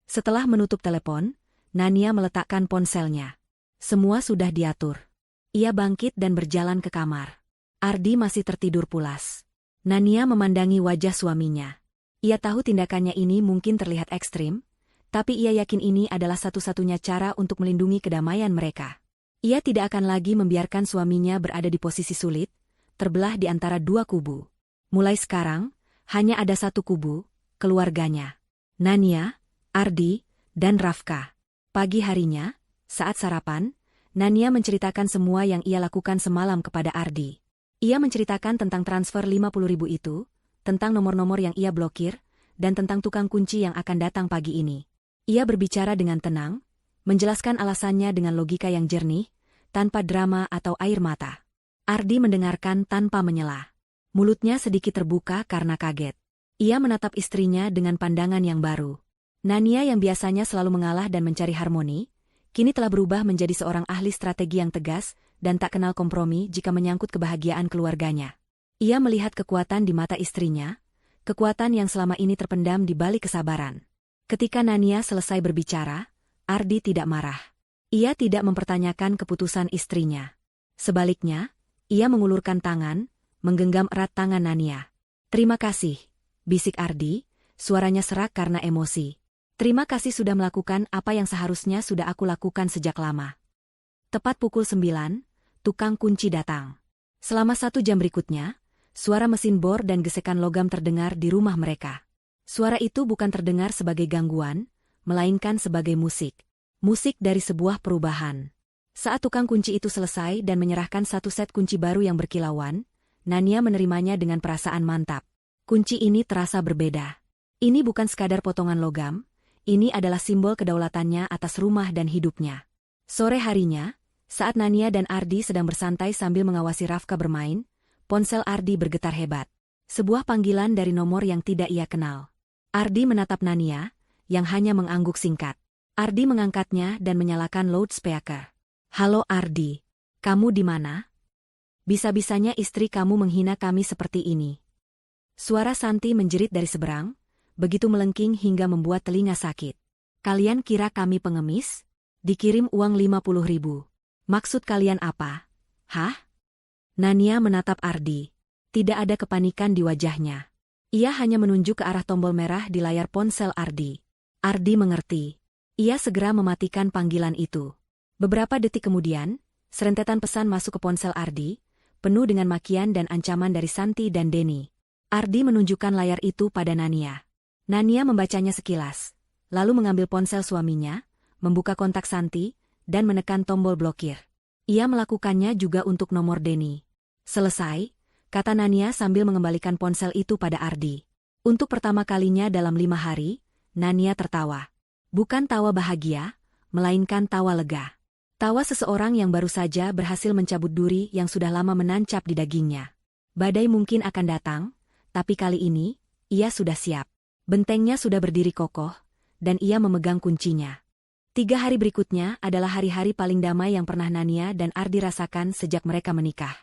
Speaker 1: Setelah menutup telepon, Nania meletakkan ponselnya. Semua sudah diatur. Ia bangkit dan berjalan ke kamar. Ardi masih tertidur pulas. Nania memandangi wajah suaminya. Ia tahu tindakannya ini mungkin terlihat ekstrim, tapi ia yakin ini adalah satu-satunya cara untuk melindungi kedamaian mereka. Ia tidak akan lagi membiarkan suaminya berada di posisi sulit, terbelah di antara dua kubu. Mulai sekarang, hanya ada satu kubu, keluarganya. Nania, Ardi, dan Rafka. Pagi harinya, saat sarapan, Nania menceritakan semua yang ia lakukan semalam kepada Ardi. Ia menceritakan tentang transfer 50.000 itu, tentang nomor-nomor yang ia blokir, dan tentang tukang kunci yang akan datang pagi ini. Ia berbicara dengan tenang, menjelaskan alasannya dengan logika yang jernih, tanpa drama atau air mata. Ardi mendengarkan tanpa menyela. Mulutnya sedikit terbuka karena kaget. Ia menatap istrinya dengan pandangan yang baru. Nania yang biasanya selalu mengalah dan mencari harmoni, kini telah berubah menjadi seorang ahli strategi yang tegas dan tak kenal kompromi jika menyangkut kebahagiaan keluarganya. Ia melihat kekuatan di mata istrinya, kekuatan yang selama ini terpendam di balik kesabaran. Ketika Nania selesai berbicara, Ardi tidak marah. Ia tidak mempertanyakan keputusan istrinya. Sebaliknya, ia mengulurkan tangan, menggenggam erat tangan Nania. "Terima kasih," bisik Ardi, suaranya serak karena emosi. "Terima kasih sudah melakukan apa yang seharusnya sudah aku lakukan sejak lama." Tepat pukul 9, tukang kunci datang. Selama 1 jam berikutnya, suara mesin bor dan gesekan logam terdengar di rumah mereka. Suara itu bukan terdengar sebagai gangguan, melainkan sebagai musik. Musik dari sebuah perubahan. Saat tukang kunci itu selesai dan menyerahkan satu set kunci baru yang berkilauan, Nania menerimanya dengan perasaan mantap. Kunci ini terasa berbeda. Ini bukan sekadar potongan logam, ini adalah simbol kedaulatannya atas rumah dan hidupnya. Sore harinya, saat Nania dan Ardi sedang bersantai sambil mengawasi Rafka bermain, ponsel Ardi bergetar hebat. Sebuah panggilan dari nomor yang tidak ia kenal. Ardi menatap Nania, yang hanya mengangguk singkat. Ardi mengangkatnya dan menyalakan loudspeaker. "Halo Ardi, kamu di mana? Bisa-bisanya istri kamu menghina kami seperti ini." Suara Santi menjerit dari seberang, begitu melengking hingga membuat telinga sakit. "Kalian kira kami pengemis? Dikirim uang 50.000. Maksud kalian apa? Hah?" Nania menatap Ardi. Tidak ada kepanikan di wajahnya. Ia hanya menunjuk ke arah tombol merah di layar ponsel Ardi. Ardi mengerti. Ia segera mematikan panggilan itu. Beberapa detik kemudian, serentetan pesan masuk ke ponsel Ardi, penuh dengan makian dan ancaman dari Santi dan Denny. Ardi menunjukkan layar itu pada Nania. Nania membacanya sekilas, lalu mengambil ponsel suaminya, membuka kontak Santi, dan menekan tombol blokir. Ia melakukannya juga untuk nomor Denny. "Selesai," kata Nania sambil mengembalikan ponsel itu pada Ardi. Untuk pertama kalinya dalam 5 hari, Nania tertawa. Bukan tawa bahagia, melainkan tawa lega. Tawa seseorang yang baru saja berhasil mencabut duri yang sudah lama menancap di dagingnya. Badai mungkin akan datang, tapi kali ini, ia sudah siap. Bentengnya sudah berdiri kokoh, dan ia memegang kuncinya. 3 hari berikutnya adalah hari-hari paling damai yang pernah Nania dan Ardi rasakan sejak mereka menikah.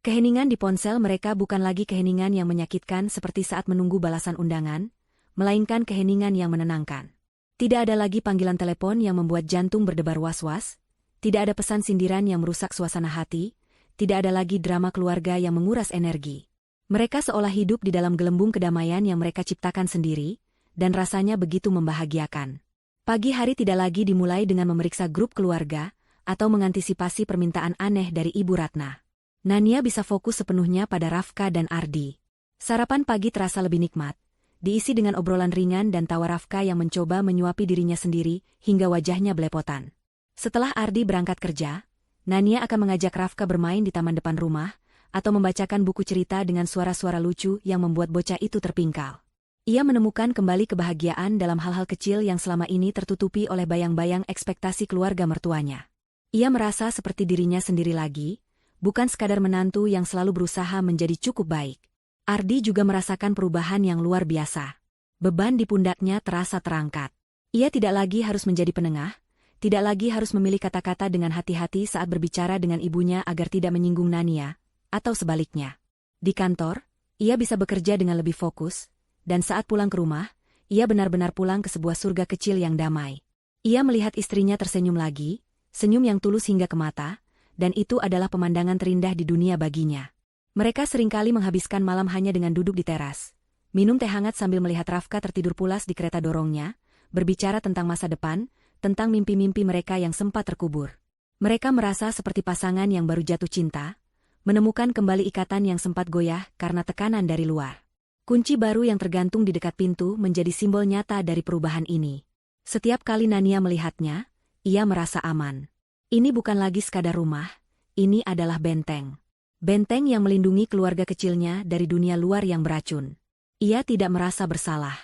Speaker 1: Keheningan di ponsel mereka bukan lagi keheningan yang menyakitkan seperti saat menunggu balasan undangan, melainkan keheningan yang menenangkan. Tidak ada lagi panggilan telepon yang membuat jantung berdebar was-was, tidak ada pesan sindiran yang merusak suasana hati, tidak ada lagi drama keluarga yang menguras energi. Mereka seolah hidup di dalam gelembung kedamaian yang mereka ciptakan sendiri, dan rasanya begitu membahagiakan. Pagi hari tidak lagi dimulai dengan memeriksa grup keluarga, atau mengantisipasi permintaan aneh dari Ibu Ratna. Nania bisa fokus sepenuhnya pada Rafka dan Ardi. Sarapan pagi terasa lebih nikmat, diisi dengan obrolan ringan dan tawa Rafka yang mencoba menyuapi dirinya sendiri hingga wajahnya belepotan. Setelah Ardi berangkat kerja, Nania akan mengajak Rafka bermain di taman depan rumah, atau membacakan buku cerita dengan suara-suara lucu yang membuat bocah itu terpingkal. Ia menemukan kembali kebahagiaan dalam hal-hal kecil yang selama ini tertutupi oleh bayang-bayang ekspektasi keluarga mertuanya. Ia merasa seperti dirinya sendiri lagi, bukan sekadar menantu yang selalu berusaha menjadi cukup baik. Ardi juga merasakan perubahan yang luar biasa. Beban di pundaknya terasa terangkat. Ia tidak lagi harus menjadi penengah, tidak lagi harus memilih kata-kata dengan hati-hati saat berbicara dengan ibunya agar tidak menyinggung Nania, atau sebaliknya. Di kantor, ia bisa bekerja dengan lebih fokus, dan saat pulang ke rumah, ia benar-benar pulang ke sebuah surga kecil yang damai. Ia melihat istrinya tersenyum lagi, senyum yang tulus hingga ke mata, dan itu adalah pemandangan terindah di dunia baginya. Mereka seringkali menghabiskan malam hanya dengan duduk di teras, minum teh hangat sambil melihat Rafka tertidur pulas di kereta dorongnya, berbicara tentang masa depan, tentang mimpi-mimpi mereka yang sempat terkubur. Mereka merasa seperti pasangan yang baru jatuh cinta, menemukan kembali ikatan yang sempat goyah karena tekanan dari luar. Kunci baru yang tergantung di dekat pintu menjadi simbol nyata dari perubahan ini. Setiap kali Nania melihatnya, ia merasa aman. Ini bukan lagi sekadar rumah, ini adalah benteng. Benteng yang melindungi keluarga kecilnya dari dunia luar yang beracun. Ia tidak merasa bersalah.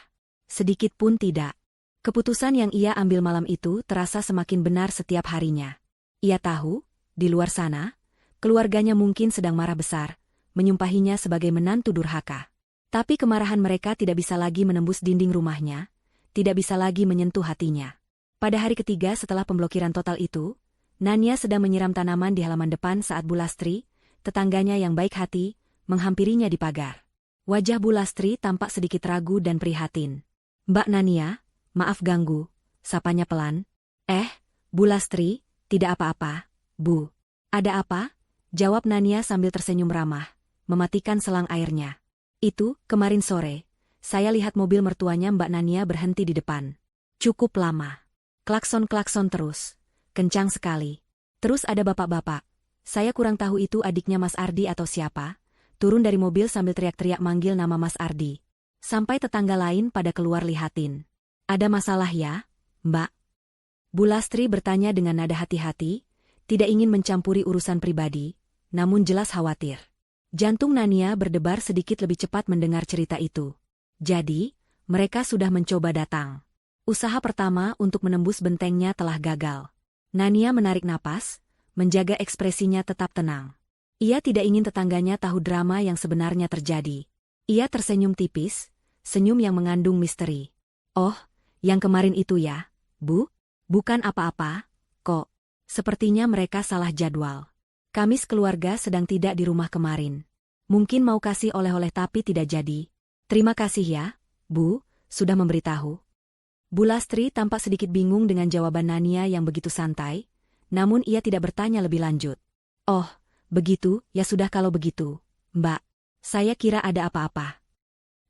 Speaker 1: Sedikit pun tidak. Keputusan yang ia ambil malam itu terasa semakin benar setiap harinya. Ia tahu, di luar sana, keluarganya mungkin sedang marah besar, menyumpahinya sebagai menantu durhaka. Tapi kemarahan mereka tidak bisa lagi menembus dinding rumahnya, tidak bisa lagi menyentuh hatinya. Pada hari ketiga setelah pemblokiran total itu, Nania sedang menyiram tanaman di halaman depan saat Bu Lastri, tetangganya yang baik hati, menghampirinya di pagar. Wajah Bu Lastri tampak sedikit ragu dan prihatin. "Mbak Nania, maaf ganggu," sapanya pelan. Bu Lastri, tidak apa-apa, Bu." "Ada apa?" jawab Nania sambil tersenyum ramah, mematikan selang airnya. "Itu, kemarin sore, saya lihat mobil mertuanya Mbak Nania berhenti di depan. Cukup lama. Klakson-klakson terus. Kencang sekali. Terus ada bapak-bapak. Saya kurang tahu itu adiknya Mas Ardi atau siapa, turun dari mobil sambil teriak-teriak manggil nama Mas Ardi. Sampai tetangga lain pada keluar lihatin. Ada masalah ya, Mbak?" Bu Lastri bertanya dengan nada hati-hati, tidak ingin mencampuri urusan pribadi, namun jelas khawatir. Jantung Nania berdebar sedikit lebih cepat mendengar cerita itu. Jadi, mereka sudah mencoba datang. Usaha pertama untuk menembus bentengnya telah gagal. Nania menarik napas, menjaga ekspresinya tetap tenang. Ia tidak ingin tetangganya tahu drama yang sebenarnya terjadi. Ia tersenyum tipis, senyum yang mengandung misteri. "Oh, yang kemarin itu ya, Bu? Bukan apa-apa, kok. Sepertinya mereka salah jadwal. Kamis keluarga sedang tidak di rumah kemarin. Mungkin mau kasih oleh-oleh tapi tidak jadi. Terima kasih ya, Bu, sudah memberitahu." Bu Lastri tampak sedikit bingung dengan jawaban Nania yang begitu santai, namun ia tidak bertanya lebih lanjut. "Oh, begitu, ya sudah kalau begitu, Mbak. Saya kira ada apa-apa."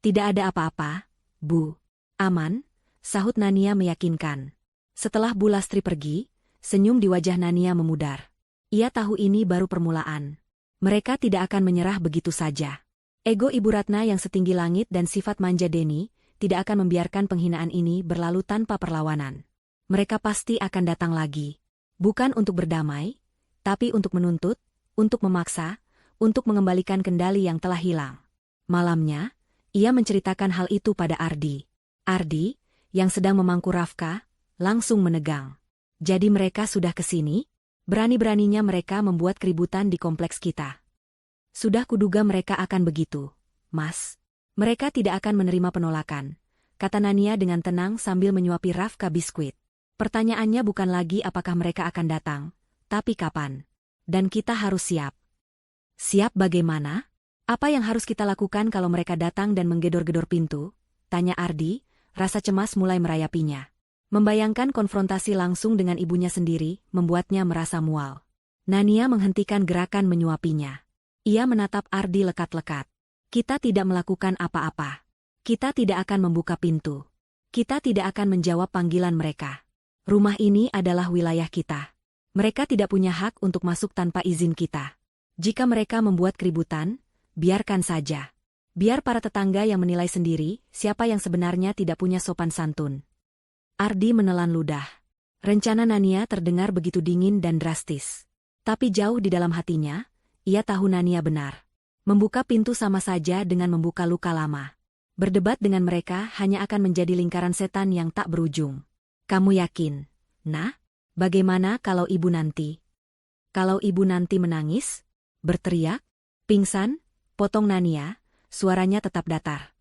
Speaker 1: "Tidak ada apa-apa, Bu. Aman," sahut Nania meyakinkan. Setelah Bu Lastri pergi, senyum di wajah Nania memudar. Ia tahu ini baru permulaan. Mereka tidak akan menyerah begitu saja. Ego Ibu Ratna yang setinggi langit dan sifat manja Deni tidak akan membiarkan penghinaan ini berlalu tanpa perlawanan. Mereka pasti akan datang lagi. Bukan untuk berdamai, tapi untuk menuntut, untuk memaksa, untuk mengembalikan kendali yang telah hilang. Malamnya, ia menceritakan hal itu pada Ardi. Ardi, yang sedang memangku Rafka, langsung menegang. "Jadi mereka sudah ke sini? Berani-beraninya mereka membuat keributan di kompleks kita. Sudah kuduga mereka akan begitu, Mas. Mereka tidak akan menerima penolakan," kata Nania dengan tenang sambil menyuapi Rafka biskuit. "Pertanyaannya bukan lagi apakah mereka akan datang, tapi kapan. Dan kita harus siap." "Siap bagaimana? Apa yang harus kita lakukan kalau mereka datang dan menggedor-gedor pintu?" tanya Ardi, rasa cemas mulai merayapinya. Membayangkan konfrontasi langsung dengan ibunya sendiri, membuatnya merasa mual. Nania menghentikan gerakan menyuapinya. Ia menatap Ardi lekat-lekat. "Kita tidak melakukan apa-apa. Kita tidak akan membuka pintu. Kita tidak akan menjawab panggilan mereka. Rumah ini adalah wilayah kita. Mereka tidak punya hak untuk masuk tanpa izin kita. Jika mereka membuat keributan, biarkan saja. Biar para tetangga yang menilai sendiri siapa yang sebenarnya tidak punya sopan santun. Ardi menelan ludah. Rencana Nania terdengar begitu dingin dan drastis. Tapi jauh di dalam hatinya, ia tahu Nania benar. Membuka pintu sama saja dengan membuka luka lama. Berdebat dengan mereka hanya akan menjadi lingkaran setan yang tak berujung. Kamu yakin? Nah, bagaimana kalau ibu nanti? Kalau ibu nanti menangis? Berteriak? Pingsan? Potong Nania, suaranya tetap datar.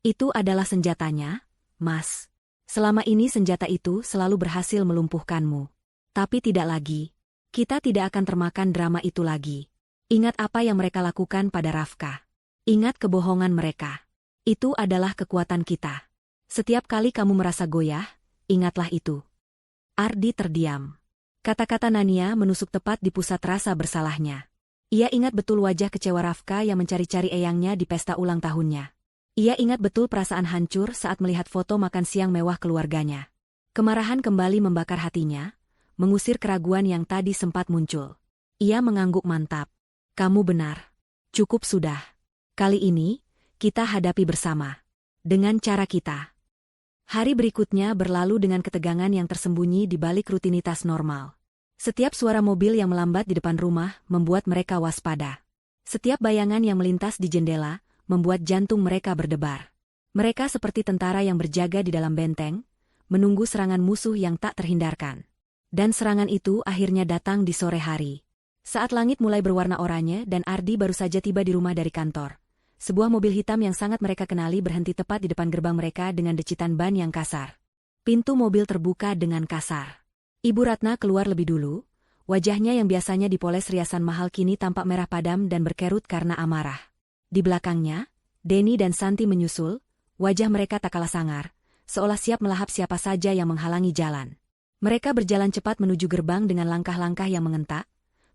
Speaker 1: Itu adalah senjatanya, Mas. Selama ini senjata itu selalu berhasil melumpuhkanmu. Tapi tidak lagi. Kita tidak akan termakan drama itu lagi. Ingat apa yang mereka lakukan pada Rafka. Ingat kebohongan mereka. Itu adalah kekuatan kita. Setiap kali kamu merasa goyah, ingatlah itu. Ardi terdiam. Kata-kata Nania menusuk tepat di pusat rasa bersalahnya. Ia ingat betul wajah kecewa Rafka yang mencari-cari eyangnya di pesta ulang tahunnya. Ia ingat betul perasaan hancur saat melihat foto makan siang mewah keluarganya. Kemarahan kembali membakar hatinya, mengusir keraguan yang tadi sempat muncul. Ia mengangguk mantap. Kamu benar. Cukup sudah. Kali ini, kita hadapi bersama. Dengan cara kita. Hari berikutnya berlalu dengan ketegangan yang tersembunyi di balik rutinitas normal. Setiap suara mobil yang melambat di depan rumah membuat mereka waspada. Setiap bayangan yang melintas di jendela membuat jantung mereka berdebar. Mereka seperti tentara yang berjaga di dalam benteng, menunggu serangan musuh yang tak terhindarkan. Dan serangan itu akhirnya datang di sore hari. Saat langit mulai berwarna oranye dan Ardi baru saja tiba di rumah dari kantor. Sebuah mobil hitam yang sangat mereka kenali berhenti tepat di depan gerbang mereka dengan decitan ban yang kasar. Pintu mobil terbuka dengan kasar. Ibu Ratna keluar lebih dulu, wajahnya yang biasanya dipoles riasan mahal kini tampak merah padam dan berkerut karena amarah. Di belakangnya, Denny dan Santi menyusul, wajah mereka tak kalah sangar, seolah siap melahap siapa saja yang menghalangi jalan. Mereka berjalan cepat menuju gerbang dengan langkah-langkah yang mengentak,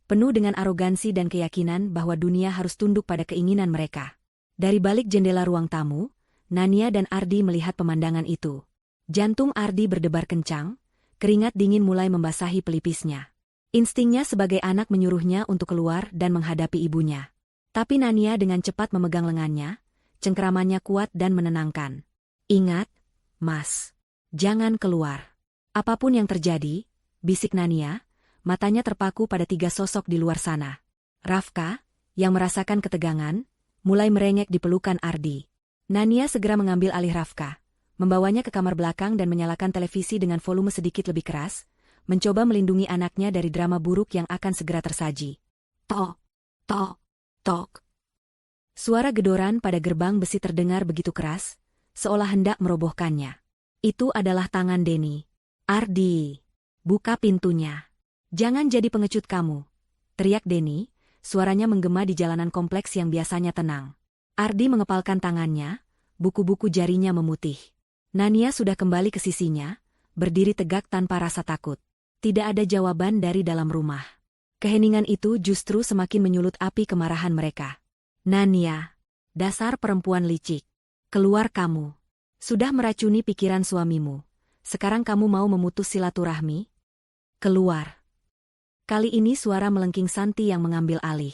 Speaker 1: penuh dengan arogansi dan keyakinan bahwa dunia harus tunduk pada keinginan mereka. Dari balik jendela ruang tamu, Nania dan Ardi melihat pemandangan itu. Jantung Ardi berdebar kencang, keringat dingin mulai membasahi pelipisnya. Instingnya sebagai anak menyuruhnya untuk keluar dan menghadapi ibunya. Tapi Nania dengan cepat memegang lengannya, cengkeramannya kuat dan menenangkan. Ingat, Mas. Jangan keluar. Apapun yang terjadi, bisik Nania, matanya terpaku pada 3 sosok di luar sana. Rafka, yang merasakan ketegangan, mulai merengek di pelukan Ardi. Nania segera mengambil alih Rafka, membawanya ke kamar belakang dan menyalakan televisi dengan volume sedikit lebih keras, mencoba melindungi anaknya dari drama buruk yang akan segera tersaji. Tok, tok, tok. Suara gedoran pada gerbang besi terdengar begitu keras, seolah hendak merobohkannya. Itu adalah tangan Denny. Ardi, buka pintunya. Jangan jadi pengecut kamu, teriak Denny, suaranya menggema di jalanan kompleks yang biasanya tenang. Ardi mengepalkan tangannya, buku-buku jarinya memutih. Nania sudah kembali ke sisinya, berdiri tegak tanpa rasa takut. Tidak ada jawaban dari dalam rumah. Keheningan itu justru semakin menyulut api kemarahan mereka. Nania, dasar perempuan licik. Keluar kamu. Sudah meracuni pikiran suamimu. Sekarang kamu mau memutus silaturahmi? Keluar. Kali ini suara melengking Santi yang mengambil alih.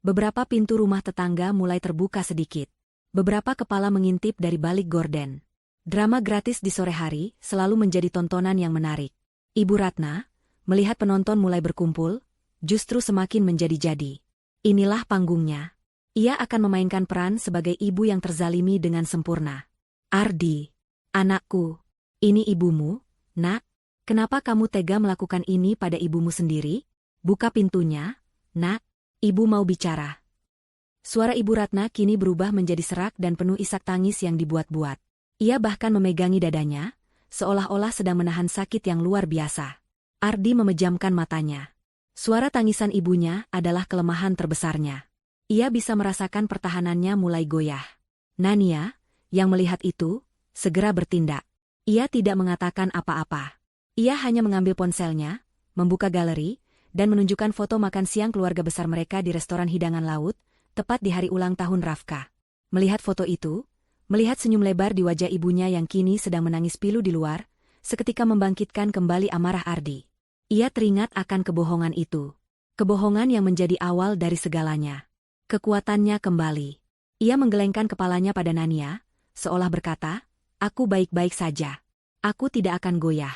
Speaker 1: Beberapa pintu rumah tetangga mulai terbuka sedikit. Beberapa kepala mengintip dari balik gorden. Drama gratis di sore hari selalu menjadi tontonan yang menarik. Ibu Ratna, melihat penonton mulai berkumpul, justru semakin menjadi-jadi. Inilah panggungnya. Ia akan memainkan peran sebagai ibu yang terzalimi dengan sempurna. Ardi, anakku, ini ibumu, nak. Kenapa kamu tega melakukan ini pada ibumu sendiri? Buka pintunya, nak. Ibu mau bicara. Suara Ibu Ratna kini berubah menjadi serak dan penuh isak tangis yang dibuat-buat. Ia bahkan memegangi dadanya, seolah-olah sedang menahan sakit yang luar biasa. Ardi memejamkan matanya. Suara tangisan ibunya adalah kelemahan terbesarnya. Ia bisa merasakan pertahanannya mulai goyah. Nania, yang melihat itu, segera bertindak. Ia tidak mengatakan apa-apa. Ia hanya mengambil ponselnya, membuka galeri, dan menunjukkan foto makan siang keluarga besar mereka di restoran hidangan laut, tepat di hari ulang tahun Rafka. Melihat foto itu, melihat senyum lebar di wajah ibunya yang kini sedang menangis pilu di luar, seketika membangkitkan kembali amarah Ardi. Ia teringat akan kebohongan itu. Kebohongan yang menjadi awal dari segalanya. Kekuatannya kembali. Ia menggelengkan kepalanya pada Nania, seolah berkata, "Aku baik-baik saja. Aku tidak akan goyah."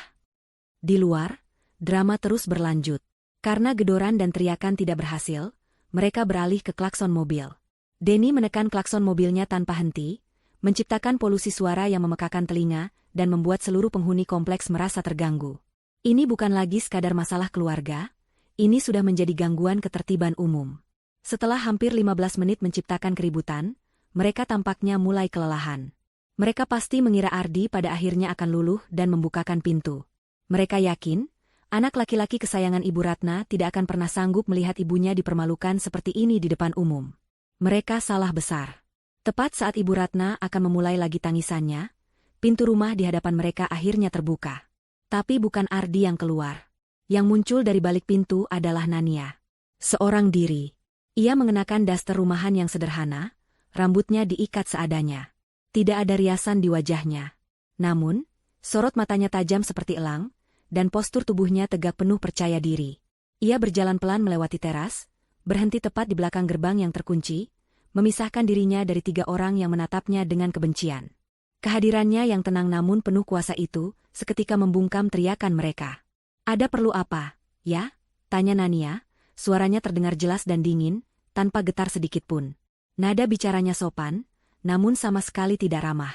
Speaker 1: Di luar, drama terus berlanjut. Karena gedoran dan teriakan tidak berhasil, mereka beralih ke klakson mobil. Denny menekan klakson mobilnya tanpa henti, menciptakan polusi suara yang memekakan telinga dan membuat seluruh penghuni kompleks merasa terganggu. Ini bukan lagi sekadar masalah keluarga, ini sudah menjadi gangguan ketertiban umum. Setelah hampir 15 menit menciptakan keributan, mereka tampaknya mulai kelelahan. Mereka pasti mengira Ardi pada akhirnya akan luluh dan membukakan pintu. Mereka yakin, anak laki-laki kesayangan Ibu Ratna tidak akan pernah sanggup melihat ibunya dipermalukan seperti ini di depan umum. Mereka salah besar. Tepat saat Ibu Ratna akan memulai lagi tangisannya, pintu rumah di hadapan mereka akhirnya terbuka. Tapi bukan Ardi yang keluar. Yang muncul dari balik pintu adalah Nania. Seorang diri. Ia mengenakan daster rumahan yang sederhana, rambutnya diikat seadanya. Tidak ada riasan di wajahnya. Namun, sorot matanya tajam seperti elang, dan postur tubuhnya tegak penuh percaya diri. Ia berjalan pelan melewati teras, berhenti tepat di belakang gerbang yang terkunci, memisahkan dirinya dari 3 orang yang menatapnya dengan kebencian. Kehadirannya yang tenang namun penuh kuasa itu, seketika membungkam teriakan mereka. "Ada perlu apa, ya?" tanya Nania, suaranya terdengar jelas dan dingin, tanpa getar sedikitpun. Nada bicaranya sopan, namun sama sekali tidak ramah.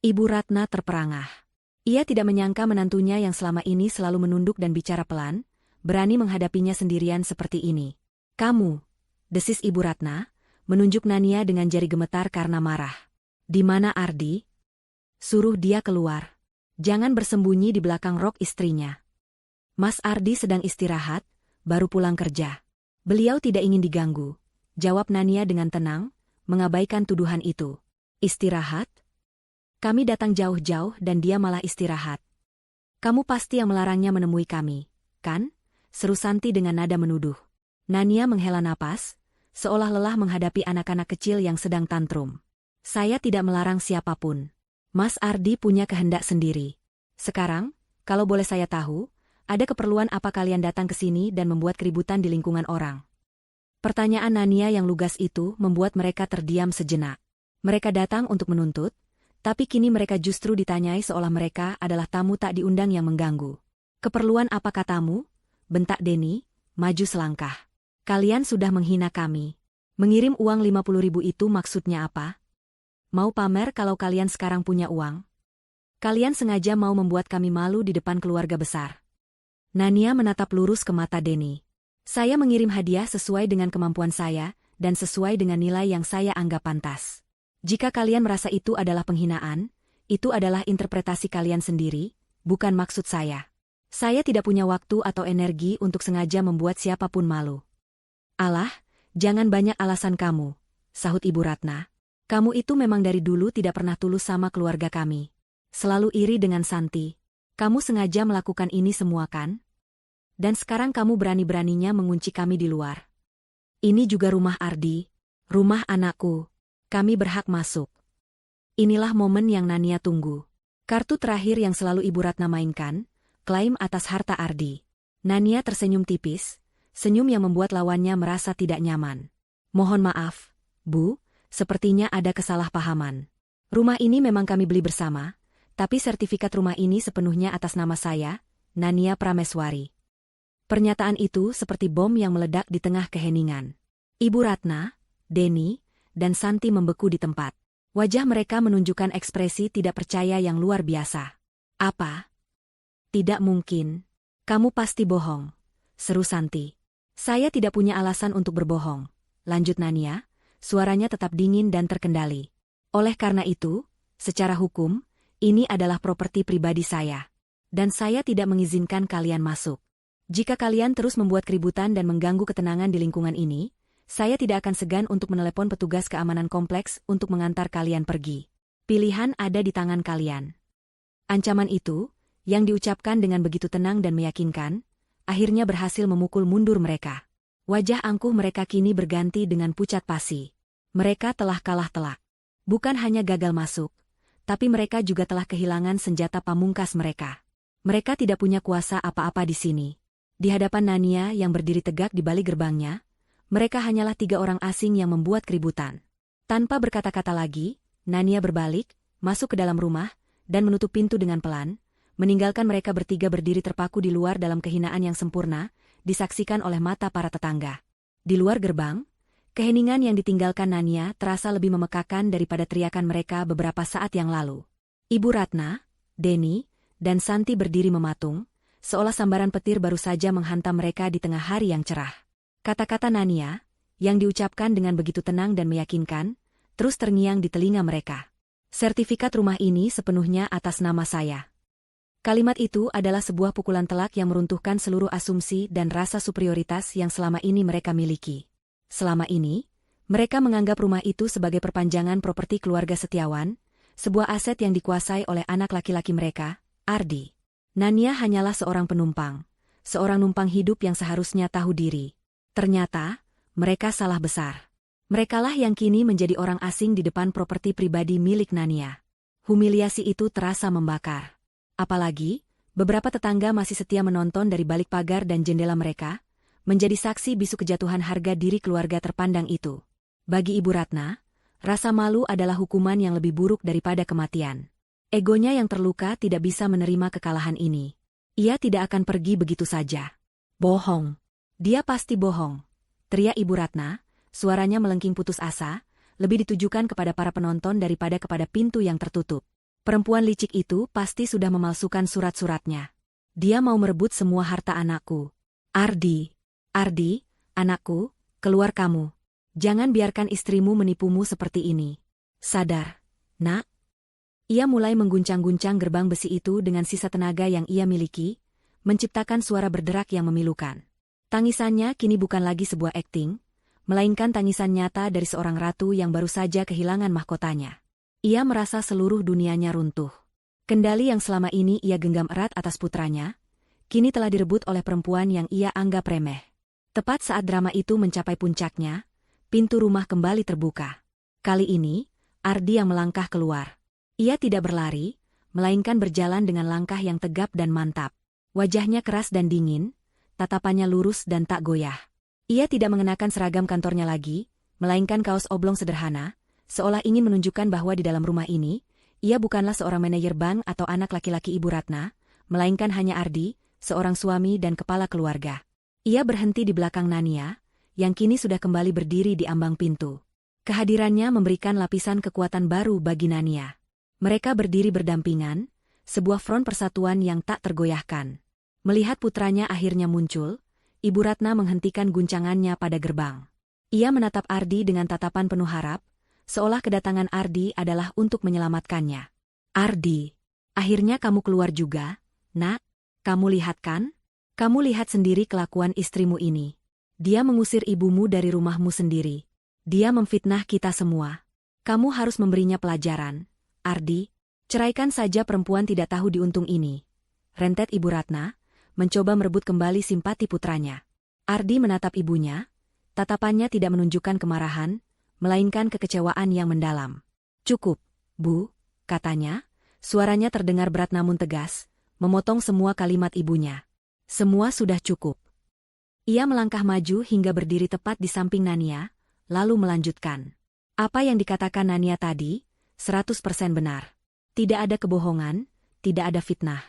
Speaker 1: Ibu Ratna terperangah. Ia tidak menyangka menantunya yang selama ini selalu menunduk dan bicara pelan, berani menghadapinya sendirian seperti ini. "Kamu," desis Ibu Ratna, menunjuk Nania dengan jari gemetar karena marah. "Di mana Ardi? Suruh dia keluar. Jangan bersembunyi di belakang rok istrinya." "Mas Ardi sedang istirahat, baru pulang kerja. Beliau tidak ingin diganggu," jawab Nania dengan tenang, mengabaikan tuduhan itu. "Istirahat? Kami datang jauh-jauh dan dia malah istirahat. Kamu pasti yang melarangnya menemui kami, kan?" seru Santi dengan nada menuduh. Nania menghela napas, seolah lelah menghadapi anak-anak kecil yang sedang tantrum. "Saya tidak melarang siapapun. Mas Ardi punya kehendak sendiri. Sekarang, kalau boleh saya tahu, ada keperluan apa kalian datang ke sini dan membuat keributan di lingkungan orang?" Pertanyaan Nania yang lugas itu membuat mereka terdiam sejenak. Mereka datang untuk menuntut, tapi kini mereka justru ditanyai seolah mereka adalah tamu tak diundang yang mengganggu. "Keperluan apa katamu?" bentak Denny, maju selangkah. "Kalian sudah menghina kami. Mengirim uang 50.000 itu maksudnya apa? Mau pamer kalau kalian sekarang punya uang? Kalian sengaja mau membuat kami malu di depan keluarga besar." Nania menatap lurus ke mata Denny. "Saya mengirim hadiah sesuai dengan kemampuan saya, dan sesuai dengan nilai yang saya anggap pantas. Jika kalian merasa itu adalah penghinaan, itu adalah interpretasi kalian sendiri, bukan maksud saya. Saya tidak punya waktu atau energi untuk sengaja membuat siapapun malu." "Alah, jangan banyak alasan kamu," sahut Ibu Ratna. "Kamu itu memang dari dulu tidak pernah tulus sama keluarga kami. Selalu iri dengan Santi. Kamu sengaja melakukan ini semua kan? Dan sekarang kamu berani-beraninya mengunci kami di luar. Ini juga rumah Ardi, rumah anakku. Kami berhak masuk." Inilah momen yang Nania tunggu. Kartu terakhir yang selalu Ibu Ratna mainkan, klaim atas harta Ardi. Nania tersenyum tipis, senyum yang membuat lawannya merasa tidak nyaman. "Mohon maaf, Bu, sepertinya ada kesalahpahaman. Rumah ini memang kami beli bersama, tapi sertifikat rumah ini sepenuhnya atas nama saya, Nania Prameswari." Pernyataan itu seperti bom yang meledak di tengah keheningan. Ibu Ratna, Denny, dan Santi membeku di tempat. Wajah mereka menunjukkan ekspresi tidak percaya yang luar biasa. "Apa? Tidak mungkin. Kamu pasti bohong," seru Santi. "Saya tidak punya alasan untuk berbohong," lanjut Nania, suaranya tetap dingin dan terkendali. "Oleh karena itu, secara hukum, ini adalah properti pribadi saya. Dan saya tidak mengizinkan kalian masuk. Jika kalian terus membuat keributan dan mengganggu ketenangan di lingkungan ini, saya tidak akan segan untuk menelepon petugas keamanan kompleks untuk mengantar kalian pergi. Pilihan ada di tangan kalian." Ancaman itu, yang diucapkan dengan begitu tenang dan meyakinkan, akhirnya berhasil memukul mundur mereka. Wajah angkuh mereka kini berganti dengan pucat pasi. Mereka telah kalah telak. Bukan hanya gagal masuk, tapi mereka juga telah kehilangan senjata pamungkas mereka. Mereka tidak punya kuasa apa-apa di sini. Di hadapan Nania yang berdiri tegak di balik gerbangnya, mereka hanyalah 3 orang asing yang membuat keributan. Tanpa berkata-kata lagi, Nania berbalik, masuk ke dalam rumah, dan menutup pintu dengan pelan, meninggalkan mereka bertiga berdiri terpaku di luar dalam kehinaan yang sempurna, disaksikan oleh mata para tetangga. Di luar gerbang, keheningan yang ditinggalkan Nania terasa lebih memekakan daripada teriakan mereka beberapa saat yang lalu. Ibu Ratna, Denny, dan Santi berdiri mematung, seolah sambaran petir baru saja menghantam mereka di tengah hari yang cerah. Kata-kata Nania, yang diucapkan dengan begitu tenang dan meyakinkan, terus terngiang di telinga mereka. Sertifikat rumah ini sepenuhnya atas nama saya. Kalimat itu adalah sebuah pukulan telak yang meruntuhkan seluruh asumsi dan rasa superioritas yang selama ini mereka miliki. Selama ini, mereka menganggap rumah itu sebagai perpanjangan properti keluarga Setiawan, sebuah aset yang dikuasai oleh anak laki-laki mereka, Ardi. Nania hanyalah seorang penumpang, seorang numpang hidup yang seharusnya tahu diri. Ternyata, mereka salah besar. Merekalah yang kini menjadi orang asing di depan properti pribadi milik Nania. Humiliasi itu terasa membakar. Apalagi, beberapa tetangga masih setia menonton dari balik pagar dan jendela mereka, menjadi saksi bisu kejatuhan harga diri keluarga terpandang itu. Bagi Ibu Ratna, rasa malu adalah hukuman yang lebih buruk daripada kematian. Egonya yang terluka tidak bisa menerima kekalahan ini. Ia tidak akan pergi begitu saja. Bohong. Dia pasti bohong. Teriak Ibu Ratna, suaranya melengking putus asa, lebih ditujukan kepada para penonton daripada kepada pintu yang tertutup. Perempuan licik itu pasti sudah memalsukan surat-suratnya. Dia mau merebut semua harta anakku. Ardi, anakku, keluar kamu. Jangan biarkan istrimu menipumu seperti ini. Sadar, nak. Ia mulai mengguncang-guncang gerbang besi itu dengan sisa tenaga yang ia miliki, menciptakan suara berderak yang memilukan. Tangisannya kini bukan lagi sebuah akting, melainkan tangisan nyata dari seorang ratu yang baru saja kehilangan mahkotanya. Ia merasa seluruh dunianya runtuh. Kendali yang selama ini ia genggam erat atas putranya, kini telah direbut oleh perempuan yang ia anggap remeh. Tepat saat drama itu mencapai puncaknya, pintu rumah kembali terbuka. Kali ini, Ardi yang melangkah keluar. Ia tidak berlari, melainkan berjalan dengan langkah yang tegap dan mantap. Wajahnya keras dan dingin, tatapannya lurus dan tak goyah. Ia tidak mengenakan seragam kantornya lagi, melainkan kaos oblong sederhana, seolah ingin menunjukkan bahwa di dalam rumah ini, ia bukanlah seorang manajer bank atau anak laki-laki Ibu Ratna, melainkan hanya Ardi, seorang suami dan kepala keluarga. Ia berhenti di belakang Nania, yang kini sudah kembali berdiri di ambang pintu. Kehadirannya memberikan lapisan kekuatan baru bagi Nania. Mereka berdiri berdampingan, sebuah front persatuan yang tak tergoyahkan. Melihat putranya akhirnya muncul, Ibu Ratna menghentikan guncangannya pada gerbang. Ia menatap Ardi dengan tatapan penuh harap, seolah kedatangan Ardi adalah untuk menyelamatkannya. Ardi, akhirnya kamu keluar juga, nak. Kamu lihat kan? Kamu lihat sendiri kelakuan istrimu ini. Dia mengusir ibumu dari rumahmu sendiri. Dia memfitnah kita semua. Kamu harus memberinya pelajaran. Ardi, ceraikan saja perempuan tidak tahu diuntung ini. Rentet Ibu Ratna, mencoba merebut kembali simpati putranya. Ardi menatap ibunya, tatapannya tidak menunjukkan kemarahan, melainkan kekecewaan yang mendalam. Cukup, Bu, katanya, suaranya terdengar berat namun tegas, memotong semua kalimat ibunya. Semua sudah cukup. Ia melangkah maju hingga berdiri tepat di samping Nania, lalu melanjutkan. Apa yang dikatakan Nania tadi, 100% benar. Tidak ada kebohongan, tidak ada fitnah.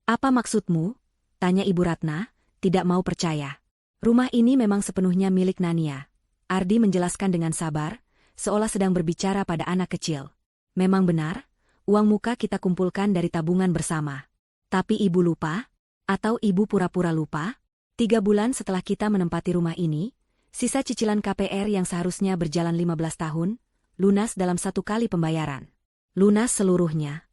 Speaker 1: Apa maksudmu? Tanya Ibu Ratna, tidak mau percaya. Rumah ini memang sepenuhnya milik Nania. Ardi menjelaskan dengan sabar, seolah sedang berbicara pada anak kecil. Memang benar, uang muka kita kumpulkan dari tabungan bersama. Tapi ibu lupa? Atau ibu pura-pura lupa? 3 bulan setelah kita menempati rumah ini, sisa cicilan KPR yang seharusnya berjalan 15 tahun, lunas dalam 1 kali pembayaran. Lunas seluruhnya.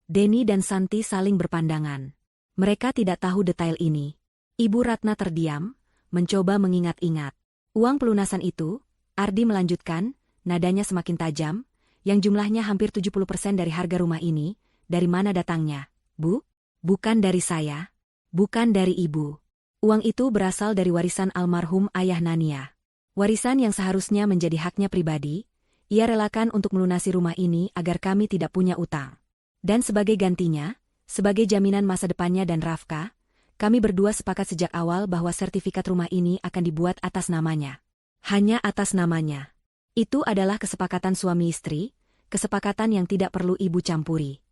Speaker 1: Denny dan Santi saling berpandangan. Mereka tidak tahu detail ini. Ibu Ratna terdiam, mencoba mengingat-ingat. Uang pelunasan itu, Ardi melanjutkan, nadanya semakin tajam, yang jumlahnya hampir 70% dari harga rumah ini, dari mana datangnya, Bu? Bukan dari saya. Bukan dari ibu. Uang itu berasal dari warisan almarhum ayah Nania. Warisan yang seharusnya menjadi haknya pribadi, ia relakan untuk melunasi rumah ini agar kami tidak punya utang. Dan sebagai gantinya, sebagai jaminan masa depannya dan Rafka, kami berdua sepakat sejak awal bahwa sertifikat rumah ini akan dibuat atas namanya. Hanya atas namanya. Itu adalah kesepakatan suami istri, kesepakatan yang tidak perlu ibu campuri.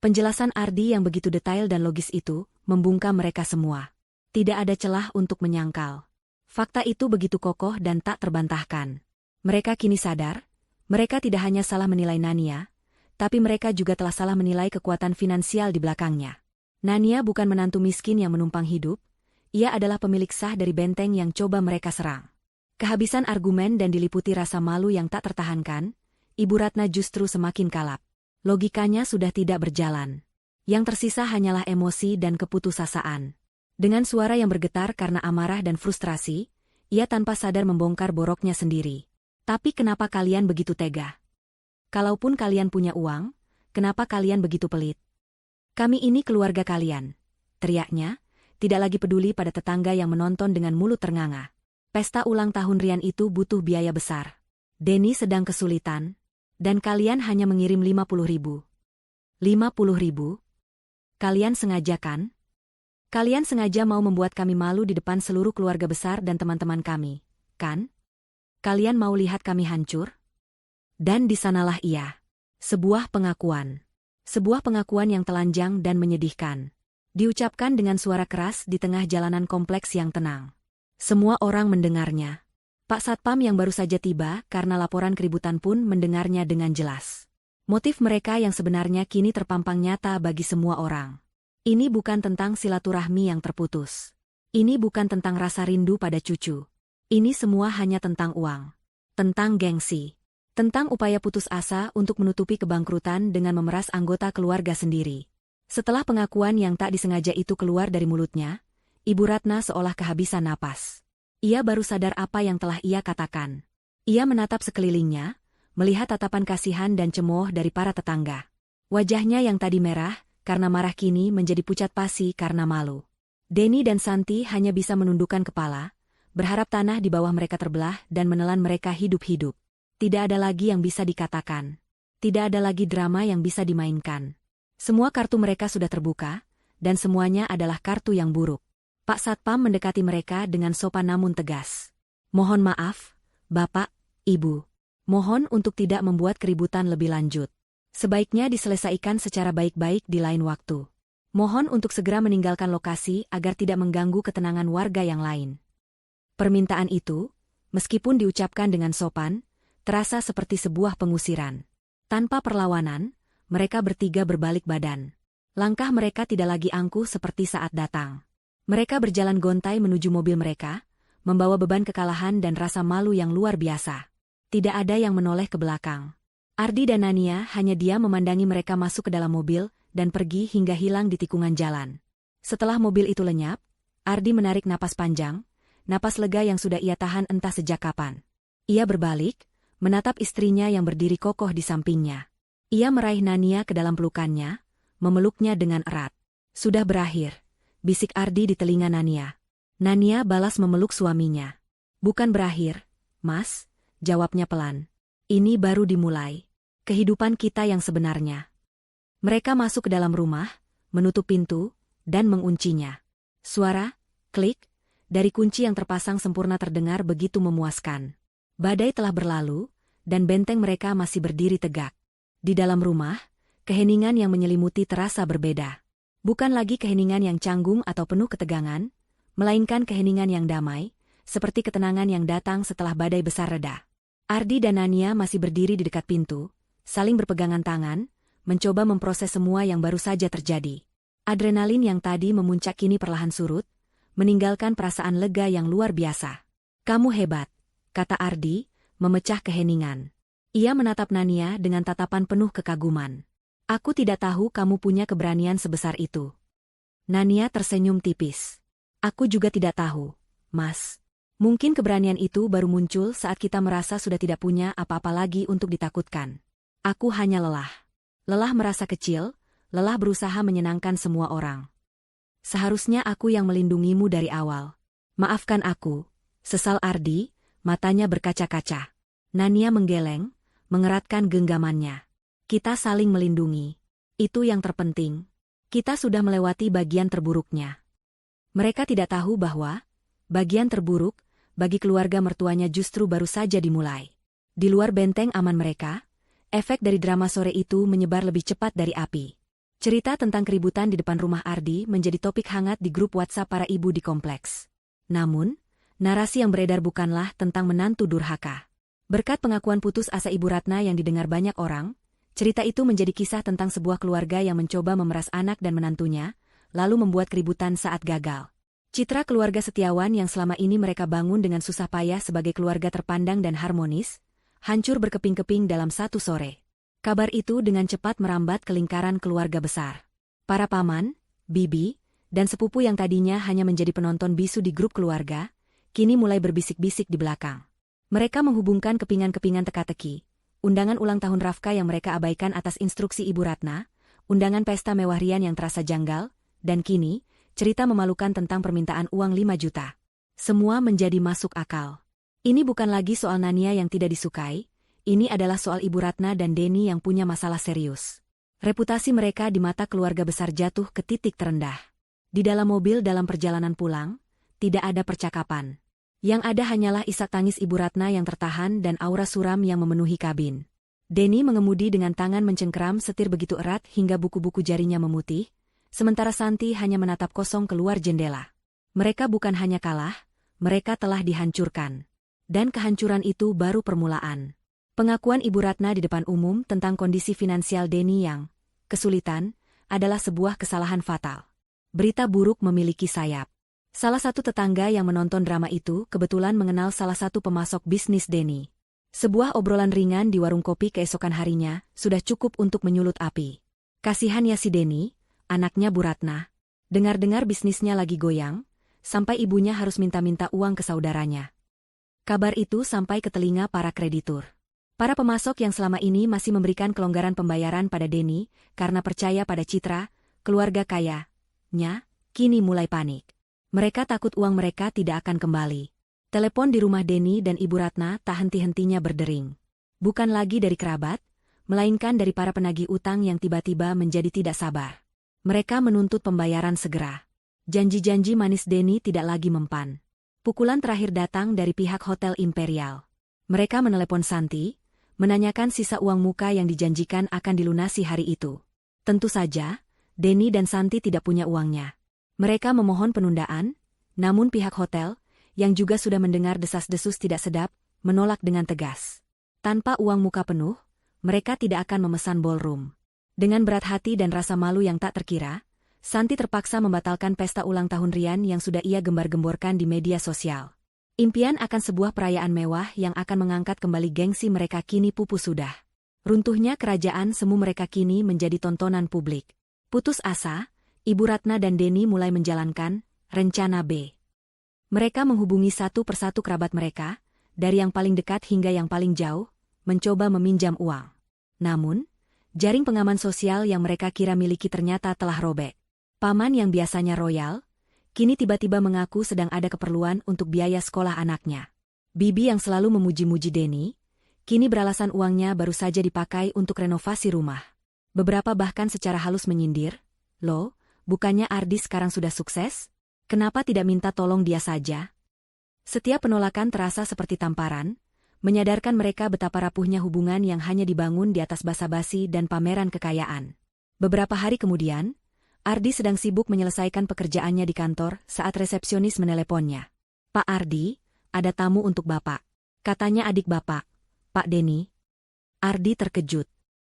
Speaker 1: Penjelasan Ardi yang begitu detail dan logis itu membungkam mereka semua. Tidak ada celah untuk menyangkal. Fakta itu begitu kokoh dan tak terbantahkan. Mereka kini sadar, mereka tidak hanya salah menilai Nania, tapi mereka juga telah salah menilai kekuatan finansial di belakangnya. Nania bukan menantu miskin yang menumpang hidup, ia adalah pemilik sah dari benteng yang coba mereka serang. Kehabisan argumen dan diliputi rasa malu yang tak tertahankan, Ibu Ratna justru semakin kalap. Logikanya sudah tidak berjalan. Yang tersisa hanyalah emosi dan keputusasaan. Dengan suara yang bergetar karena amarah dan frustrasi, ia tanpa sadar membongkar boroknya sendiri. Tapi kenapa kalian begitu tega? Kalaupun kalian punya uang, kenapa kalian begitu pelit? Kami ini keluarga kalian, teriaknya, tidak lagi peduli pada tetangga yang menonton dengan mulut ternganga. Pesta ulang tahun Rian itu butuh biaya besar. Denny sedang kesulitan, dan kalian hanya mengirim 50.000. 50.000? Kalian sengaja kan? Kalian sengaja mau membuat kami malu di depan seluruh keluarga besar dan teman-teman kami, kan? Kalian mau lihat kami hancur? Dan di sanalah ia. Sebuah pengakuan. Sebuah pengakuan yang telanjang dan menyedihkan. Diucapkan dengan suara keras di tengah jalanan kompleks yang tenang. Semua orang mendengarnya. Pak Satpam yang baru saja tiba karena laporan keributan pun mendengarnya dengan jelas. Motif mereka yang sebenarnya kini terpampang nyata bagi semua orang. Ini bukan tentang silaturahmi yang terputus. Ini bukan tentang rasa rindu pada cucu. Ini semua hanya tentang uang. Tentang gengsi. Tentang upaya putus asa untuk menutupi kebangkrutan dengan memeras anggota keluarga sendiri. Setelah pengakuan yang tak disengaja itu keluar dari mulutnya, Ibu Ratna seolah kehabisan napas. Ia baru sadar apa yang telah ia katakan. Ia menatap sekelilingnya, melihat tatapan kasihan dan cemooh dari para tetangga. Wajahnya yang tadi merah, karena marah kini menjadi pucat pasi karena malu. Denny dan Santi hanya bisa menundukkan kepala, berharap tanah di bawah mereka terbelah dan menelan mereka hidup-hidup. Tidak ada lagi yang bisa dikatakan. Tidak ada lagi drama yang bisa dimainkan. Semua kartu mereka sudah terbuka, dan semuanya adalah kartu yang buruk. Pak Satpam mendekati mereka dengan sopan namun tegas. Mohon maaf, Bapak, Ibu. Mohon untuk tidak membuat keributan lebih lanjut. Sebaiknya diselesaikan secara baik-baik di lain waktu. Mohon untuk segera meninggalkan lokasi agar tidak mengganggu ketenangan warga yang lain. Permintaan itu, meskipun diucapkan dengan sopan, terasa seperti sebuah pengusiran. Tanpa perlawanan, mereka bertiga berbalik badan. Langkah mereka tidak lagi angkuh seperti saat datang. Mereka berjalan gontai menuju mobil mereka, membawa beban kekalahan dan rasa malu yang luar biasa. Tidak ada yang menoleh ke belakang. Ardi dan Nania hanya diam memandangi mereka masuk ke dalam mobil dan pergi hingga hilang di tikungan jalan. Setelah mobil itu lenyap, Ardi menarik napas panjang, napas lega yang sudah ia tahan entah sejak kapan. Ia berbalik, menatap istrinya yang berdiri kokoh di sampingnya. Ia meraih Nania ke dalam pelukannya, memeluknya dengan erat. Sudah berakhir, bisik Ardi di telinga Nania. Nania balas memeluk suaminya. Bukan berakhir, Mas, jawabnya pelan. Ini baru dimulai. Kehidupan kita yang sebenarnya. Mereka masuk ke dalam rumah, menutup pintu, dan menguncinya. Suara, klik, dari kunci yang terpasang sempurna terdengar begitu memuaskan. Badai telah berlalu, dan benteng mereka masih berdiri tegak. Di dalam rumah, keheningan yang menyelimuti terasa berbeda. Bukan lagi keheningan yang canggung atau penuh ketegangan, melainkan keheningan yang damai, seperti ketenangan yang datang setelah badai besar reda. Ardi dan Nania masih berdiri di dekat pintu, saling berpegangan tangan, mencoba memproses semua yang baru saja terjadi. Adrenalin yang tadi memuncak kini perlahan surut, meninggalkan perasaan lega yang luar biasa. Kamu hebat, kata Ardi, memecah keheningan. Ia menatap Nania dengan tatapan penuh kekaguman. Aku tidak tahu kamu punya keberanian sebesar itu. Nania tersenyum tipis. Aku juga tidak tahu, Mas. Mungkin keberanian itu baru muncul saat kita merasa sudah tidak punya apa-apa lagi untuk ditakutkan. Aku hanya lelah. Lelah merasa kecil, lelah berusaha menyenangkan semua orang. Seharusnya aku yang melindungimu dari awal. Maafkan aku, sesal Ardi, matanya berkaca-kaca. Nania menggeleng, mengeratkan genggamannya. Kita saling melindungi. Itu yang terpenting. Kita sudah melewati bagian terburuknya. Mereka tidak tahu bahwa bagian terburuk bagi keluarga mertuanya justru baru saja dimulai. Di luar benteng aman mereka, efek dari drama sore itu menyebar lebih cepat dari api. Cerita tentang keributan di depan rumah Ardi menjadi topik hangat di grup WhatsApp para ibu di kompleks. Namun, narasi yang beredar bukanlah tentang menantu durhaka. Berkat pengakuan putus asa Ibu Ratna yang didengar banyak orang, cerita itu menjadi kisah tentang sebuah keluarga yang mencoba memeras anak dan menantunya, lalu membuat keributan saat gagal. Citra keluarga Setiawan yang selama ini mereka bangun dengan susah payah sebagai keluarga terpandang dan harmonis, hancur berkeping-keping dalam satu sore. Kabar itu dengan cepat merambat ke lingkaran keluarga besar. Para paman, bibi, dan sepupu yang tadinya hanya menjadi penonton bisu di grup keluarga, kini mulai berbisik-bisik di belakang. Mereka menghubungkan kepingan-kepingan teka-teki, undangan ulang tahun Rafka yang mereka abaikan atas instruksi Ibu Ratna, undangan pesta mewah Rian yang terasa janggal, dan kini, cerita memalukan tentang permintaan uang 5 juta. Semua menjadi masuk akal. Ini bukan lagi soal Nania yang tidak disukai, ini adalah soal Ibu Ratna dan Denny yang punya masalah serius. Reputasi mereka di mata keluarga besar jatuh ke titik terendah. Di dalam mobil dalam perjalanan pulang, tidak ada percakapan. Yang ada hanyalah isak tangis Ibu Ratna yang tertahan dan aura suram yang memenuhi kabin. Denny mengemudi dengan tangan mencengkeram setir begitu erat hingga buku-buku jarinya memutih, sementara Santi hanya menatap kosong keluar jendela. Mereka bukan hanya kalah, mereka telah dihancurkan. Dan kehancuran itu baru permulaan. Pengakuan Ibu Ratna di depan umum tentang kondisi finansial Denny yang kesulitan adalah sebuah kesalahan fatal. Berita buruk memiliki sayap. Salah satu tetangga yang menonton drama itu kebetulan mengenal salah satu pemasok bisnis Denny. Sebuah obrolan ringan di warung kopi keesokan harinya sudah cukup untuk menyulut api. Kasihan ya si Denny, anaknya Bu Ratna. Dengar-dengar bisnisnya lagi goyang, sampai ibunya harus minta-minta uang ke saudaranya. Kabar itu sampai ke telinga para kreditur. Para pemasok yang selama ini masih memberikan kelonggaran pembayaran pada Denny karena percaya pada citra, keluarga kayanya, kini mulai panik. Mereka takut uang mereka tidak akan kembali. Telepon di rumah Denny dan Ibu Ratna tak henti-hentinya berdering. Bukan lagi dari kerabat, melainkan dari para penagih utang yang tiba-tiba menjadi tidak sabar. Mereka menuntut pembayaran segera. Janji-janji manis Denny tidak lagi mempan. Pukulan terakhir datang dari pihak Hotel Imperial. Mereka menelepon Santi, menanyakan sisa uang muka yang dijanjikan akan dilunasi hari itu. Tentu saja, Denny dan Santi tidak punya uangnya. Mereka memohon penundaan, namun pihak hotel, yang juga sudah mendengar desas-desus tidak sedap, menolak dengan tegas. Tanpa uang muka penuh, mereka tidak akan memesan ballroom. Dengan berat hati dan rasa malu yang tak terkira, Santi terpaksa membatalkan pesta ulang tahun Rian yang sudah ia gembar-gemborkan di media sosial. Impian akan sebuah perayaan mewah yang akan mengangkat kembali gengsi mereka kini pupus sudah. Runtuhnya kerajaan semu mereka kini menjadi tontonan publik. Putus asa, Ibu Ratna dan Denny mulai menjalankan rencana B. Mereka menghubungi satu persatu kerabat mereka, dari yang paling dekat hingga yang paling jauh, mencoba meminjam uang. Namun, jaring pengaman sosial yang mereka kira miliki ternyata telah robek. Paman yang biasanya royal, kini tiba-tiba mengaku sedang ada keperluan untuk biaya sekolah anaknya. Bibi yang selalu memuji-muji Denny, kini beralasan uangnya baru saja dipakai untuk renovasi rumah. Beberapa bahkan secara halus menyindir, "Loh, bukannya Ardi sekarang sudah sukses? Kenapa tidak minta tolong dia saja?" Setiap penolakan terasa seperti tamparan, menyadarkan mereka betapa rapuhnya hubungan yang hanya dibangun di atas basa-basi dan pameran kekayaan. Beberapa hari kemudian, Ardi sedang sibuk menyelesaikan pekerjaannya di kantor saat resepsionis meneleponnya. "Pak Ardi, ada tamu untuk Bapak," katanya adik Bapak, "Pak Denny." Ardi terkejut.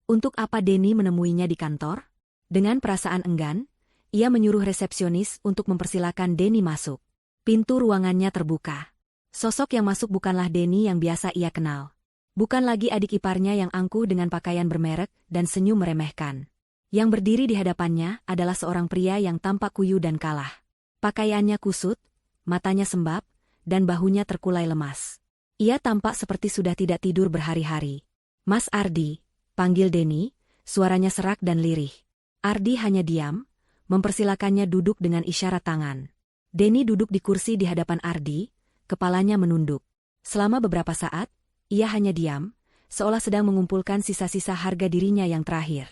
Speaker 1: Untuk apa Denny menemuinya di kantor? Dengan perasaan enggan, ia menyuruh resepsionis untuk mempersilakan Denny masuk. Pintu ruangannya terbuka. Sosok yang masuk bukanlah Denny yang biasa ia kenal. Bukan lagi adik iparnya yang angkuh dengan pakaian bermerek dan senyum meremehkan. Yang berdiri di hadapannya adalah seorang pria yang tampak kuyu dan kalah. Pakaiannya kusut, matanya sembab, dan bahunya terkulai lemas. Ia tampak seperti sudah tidak tidur berhari-hari. "Mas Ardi," panggil Denny, suaranya serak dan lirih. Ardi hanya diam, mempersilakannya duduk dengan isyarat tangan. Denny duduk di kursi di hadapan Ardi, kepalanya menunduk. Selama beberapa saat, ia hanya diam, seolah sedang mengumpulkan sisa-sisa harga dirinya yang terakhir.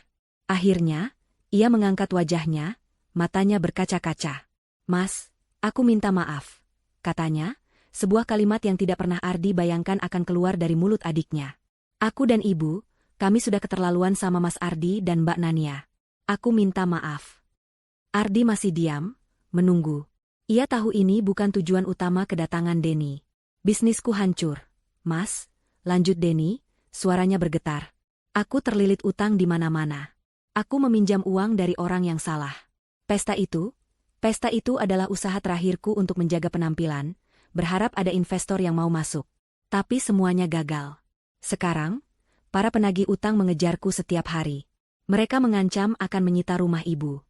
Speaker 1: Akhirnya, ia mengangkat wajahnya, matanya berkaca-kaca. "Mas, aku minta maaf," katanya, sebuah kalimat yang tidak pernah Ardi bayangkan akan keluar dari mulut adiknya. Aku dan ibu, kami sudah keterlaluan sama Mas Ardi dan Mbak Nania. Aku minta maaf. Ardi masih diam, menunggu. Ia tahu ini bukan tujuan utama kedatangan Denny. Bisnisku hancur, Mas, lanjut Denny, suaranya bergetar. Aku terlilit utang di mana-mana. Aku meminjam uang dari orang yang salah. Pesta itu adalah usaha terakhirku untuk menjaga penampilan, berharap ada investor yang mau masuk. Tapi semuanya gagal. Sekarang, para penagih utang mengejarku setiap hari. Mereka mengancam akan menyita rumah ibu.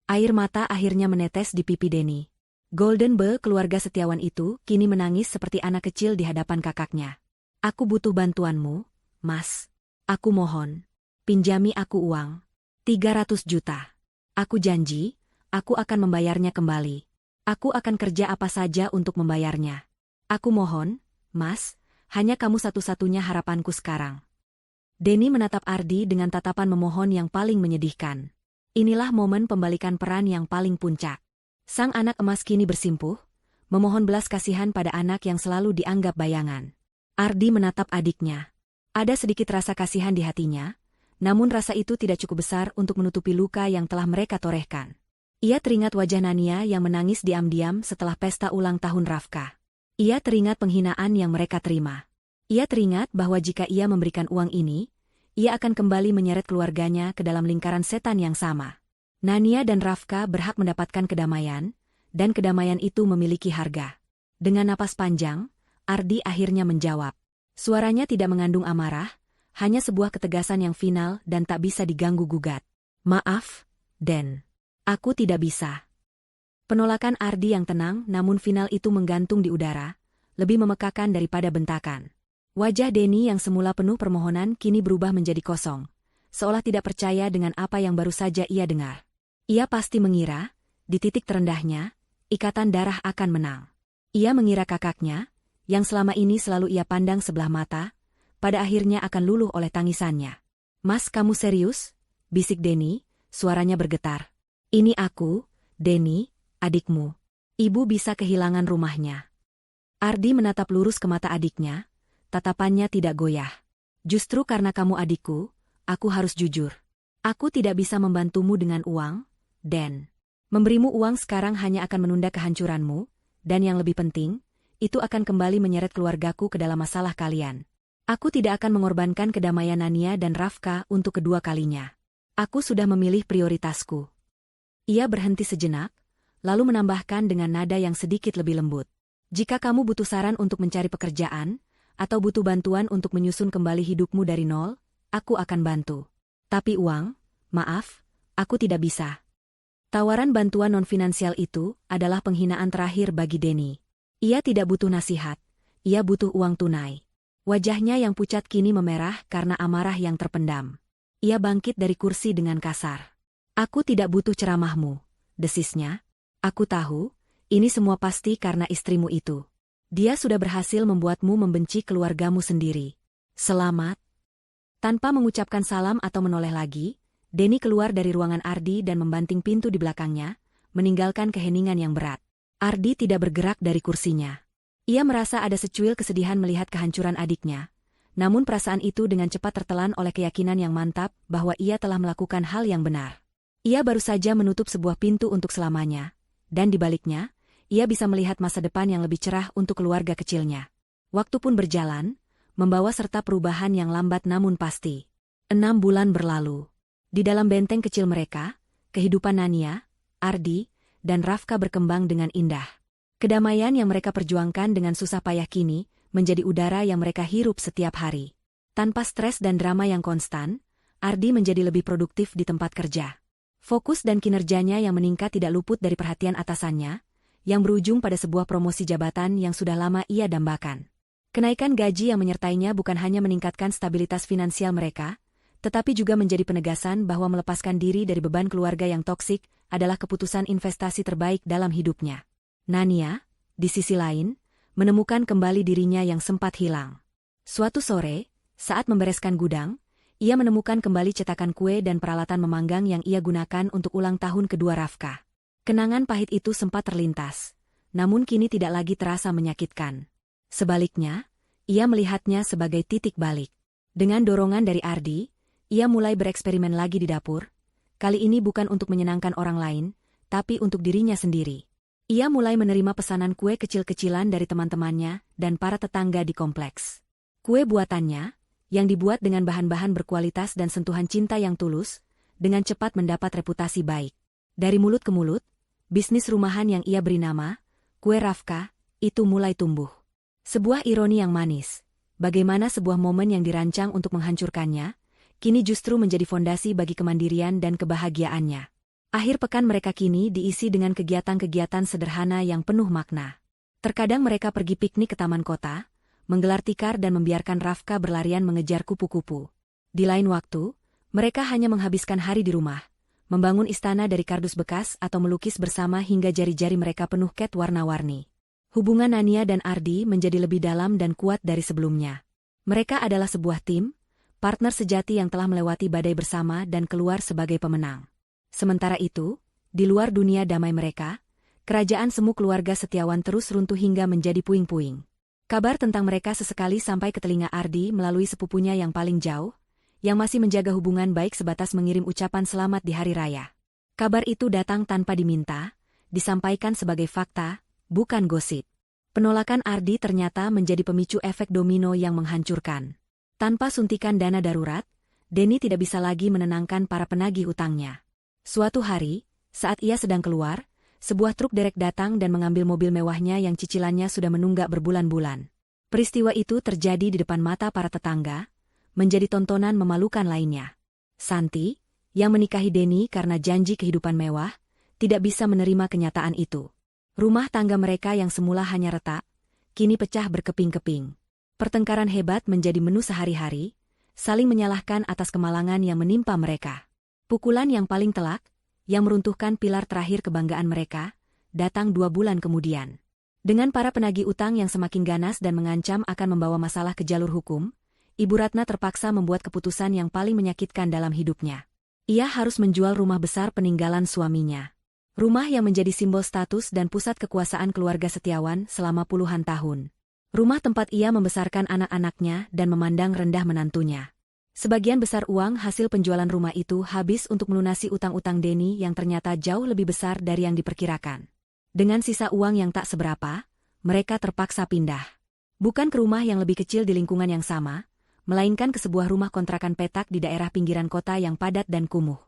Speaker 1: Air mata akhirnya menetes di pipi Denny. Golden Bell keluarga setiawan itu kini menangis seperti anak kecil di hadapan kakaknya. Aku butuh bantuanmu, Mas. Aku mohon. Pinjami aku uang. 300 juta. Aku janji, aku akan membayarnya kembali. Aku akan kerja apa saja untuk membayarnya. Aku mohon, Mas, hanya kamu satu-satunya harapanku sekarang. Denny menatap Ardi dengan tatapan memohon yang paling menyedihkan. Inilah momen pembalikan peran yang paling puncak. Sang anak emas kini bersimpuh, memohon belas kasihan pada anak yang selalu dianggap bayangan. Ardi menatap adiknya. Ada sedikit rasa kasihan di hatinya, namun rasa itu tidak cukup besar untuk menutupi luka yang telah mereka torehkan. Ia teringat wajah Nania yang menangis diam-diam setelah pesta ulang tahun Rafka. Ia teringat penghinaan yang mereka terima. Ia teringat bahwa jika ia memberikan uang ini, ia akan kembali menyeret keluarganya ke dalam lingkaran setan yang sama. Nania dan Rafka berhak mendapatkan kedamaian, dan kedamaian itu memiliki harga. Dengan napas panjang, Ardi akhirnya menjawab. Suaranya tidak mengandung amarah, hanya sebuah ketegasan yang final dan tak bisa diganggu-gugat. Maaf, Den. Aku tidak bisa. Penolakan Ardi yang tenang namun final itu menggantung di udara, lebih memekakan daripada bentakan. Wajah Denny yang semula penuh permohonan kini berubah menjadi kosong, seolah tidak percaya dengan apa yang baru saja ia dengar. Ia pasti mengira, di titik terendahnya, ikatan darah akan menang. Ia mengira kakaknya, yang selama ini selalu ia pandang sebelah mata, pada akhirnya akan luluh oleh tangisannya. Mas, kamu serius? Bisik Denny, suaranya bergetar. Ini aku, Denny, adikmu. Ibu bisa kehilangan rumahnya. Ardi menatap lurus ke mata adiknya, tatapannya tidak goyah. Justru karena kamu adikku, aku harus jujur. Aku tidak bisa membantumu dengan uang, Den. Memberimu uang sekarang hanya akan menunda kehancuranmu, dan yang lebih penting, itu akan kembali menyeret keluargaku ke dalam masalah kalian. Aku tidak akan mengorbankan kedamaian Nania dan Rafka untuk kedua kalinya. Aku sudah memilih prioritasku. Ia berhenti sejenak, lalu menambahkan dengan nada yang sedikit lebih lembut. Jika kamu butuh saran untuk mencari pekerjaan, atau butuh bantuan untuk menyusun kembali hidupmu dari nol, aku akan bantu. Tapi uang, maaf, aku tidak bisa. Tawaran bantuan non-finansial itu adalah penghinaan terakhir bagi Denny. Ia tidak butuh nasihat, ia butuh uang tunai. Wajahnya yang pucat kini memerah karena amarah yang terpendam. Ia bangkit dari kursi dengan kasar. Aku tidak butuh ceramahmu, desisnya. Aku tahu, ini semua pasti karena istrimu itu. Dia sudah berhasil membuatmu membenci keluargamu sendiri. Selamat. Tanpa mengucapkan salam atau menoleh lagi, Denny keluar dari ruangan Ardi dan membanting pintu di belakangnya, meninggalkan keheningan yang berat. Ardi tidak bergerak dari kursinya. Ia merasa ada secuil kesedihan melihat kehancuran adiknya, namun perasaan itu dengan cepat tertelan oleh keyakinan yang mantap bahwa ia telah melakukan hal yang benar. Ia baru saja menutup sebuah pintu untuk selamanya, dan di baliknya, ia bisa melihat masa depan yang lebih cerah untuk keluarga kecilnya. Waktu pun berjalan, membawa serta perubahan yang lambat namun pasti. 6 bulan berlalu. Di dalam benteng kecil mereka, kehidupan Nania, Ardi, dan Rafka berkembang dengan indah. Kedamaian yang mereka perjuangkan dengan susah payah kini, menjadi udara yang mereka hirup setiap hari. Tanpa stres dan drama yang konstan, Ardi menjadi lebih produktif di tempat kerja. Fokus dan kinerjanya yang meningkat tidak luput dari perhatian atasannya, yang berujung pada sebuah promosi jabatan yang sudah lama ia dambakan. Kenaikan gaji yang menyertainya bukan hanya meningkatkan stabilitas finansial mereka, tetapi juga menjadi penegasan bahwa melepaskan diri dari beban keluarga yang toksik adalah keputusan investasi terbaik dalam hidupnya. Nania, di sisi lain, menemukan kembali dirinya yang sempat hilang. Suatu sore, saat membereskan gudang, ia menemukan kembali cetakan kue dan peralatan memanggang yang ia gunakan untuk ulang tahun kedua Rafka. Kenangan pahit itu sempat terlintas, namun kini tidak lagi terasa menyakitkan. Sebaliknya, ia melihatnya sebagai titik balik. Dengan dorongan dari Ardi, ia mulai bereksperimen lagi di dapur, kali ini bukan untuk menyenangkan orang lain, tapi untuk dirinya sendiri. Ia mulai menerima pesanan kue kecil-kecilan dari teman-temannya dan para tetangga di kompleks. Kue buatannya, yang dibuat dengan bahan-bahan berkualitas dan sentuhan cinta yang tulus, dengan cepat mendapat reputasi baik. Dari mulut ke mulut, bisnis rumahan yang ia beri nama, Kue Rafka, itu mulai tumbuh. Sebuah ironi yang manis. Bagaimana sebuah momen yang dirancang untuk menghancurkannya, kini justru menjadi fondasi bagi kemandirian dan kebahagiaannya. Akhir pekan mereka kini diisi dengan kegiatan-kegiatan sederhana yang penuh makna. Terkadang mereka pergi piknik ke taman kota, menggelar tikar dan membiarkan Rafka berlarian mengejar kupu-kupu. Di lain waktu, mereka hanya menghabiskan hari di rumah, membangun istana dari kardus bekas atau melukis bersama hingga jari-jari mereka penuh cat warna-warni. Hubungan Nania dan Ardi menjadi lebih dalam dan kuat dari sebelumnya. Mereka adalah sebuah tim, partner sejati yang telah melewati badai bersama dan keluar sebagai pemenang. Sementara itu, di luar dunia damai mereka, kerajaan semu keluarga Setiawan terus runtuh hingga menjadi puing-puing. Kabar tentang mereka sesekali sampai ke telinga Ardi melalui sepupunya yang paling jauh, yang masih menjaga hubungan baik sebatas mengirim ucapan selamat di hari raya. Kabar itu datang tanpa diminta, disampaikan sebagai fakta, bukan gosip. Penolakan Ardi ternyata menjadi pemicu efek domino yang menghancurkan. Tanpa suntikan dana darurat, Denny tidak bisa lagi menenangkan para penagih utangnya. Suatu hari, saat ia sedang keluar, sebuah truk derek datang dan mengambil mobil mewahnya yang cicilannya sudah menunggak berbulan-bulan. Peristiwa itu terjadi di depan mata para tetangga, menjadi tontonan memalukan lainnya. Santi, yang menikahi Denny karena janji kehidupan mewah, tidak bisa menerima kenyataan itu. Rumah tangga mereka yang semula hanya retak, kini pecah berkeping-keping. Pertengkaran hebat menjadi menu sehari-hari, saling menyalahkan atas kemalangan yang menimpa mereka. Pukulan yang paling telak, yang meruntuhkan pilar terakhir kebanggaan mereka, datang 2 bulan kemudian. Dengan para penagih utang yang semakin ganas dan mengancam akan membawa masalah ke jalur hukum, Ibu Ratna terpaksa membuat keputusan yang paling menyakitkan dalam hidupnya. Ia harus menjual rumah besar peninggalan suaminya. Rumah yang menjadi simbol status dan pusat kekuasaan keluarga Setiawan selama puluhan tahun. Rumah tempat ia membesarkan anak-anaknya dan memandang rendah menantunya. Sebagian besar uang hasil penjualan rumah itu habis untuk melunasi utang-utang Denny yang ternyata jauh lebih besar dari yang diperkirakan. Dengan sisa uang yang tak seberapa, mereka terpaksa pindah. Bukan ke rumah yang lebih kecil di lingkungan yang sama, melainkan ke sebuah rumah kontrakan petak di daerah pinggiran kota yang padat dan kumuh.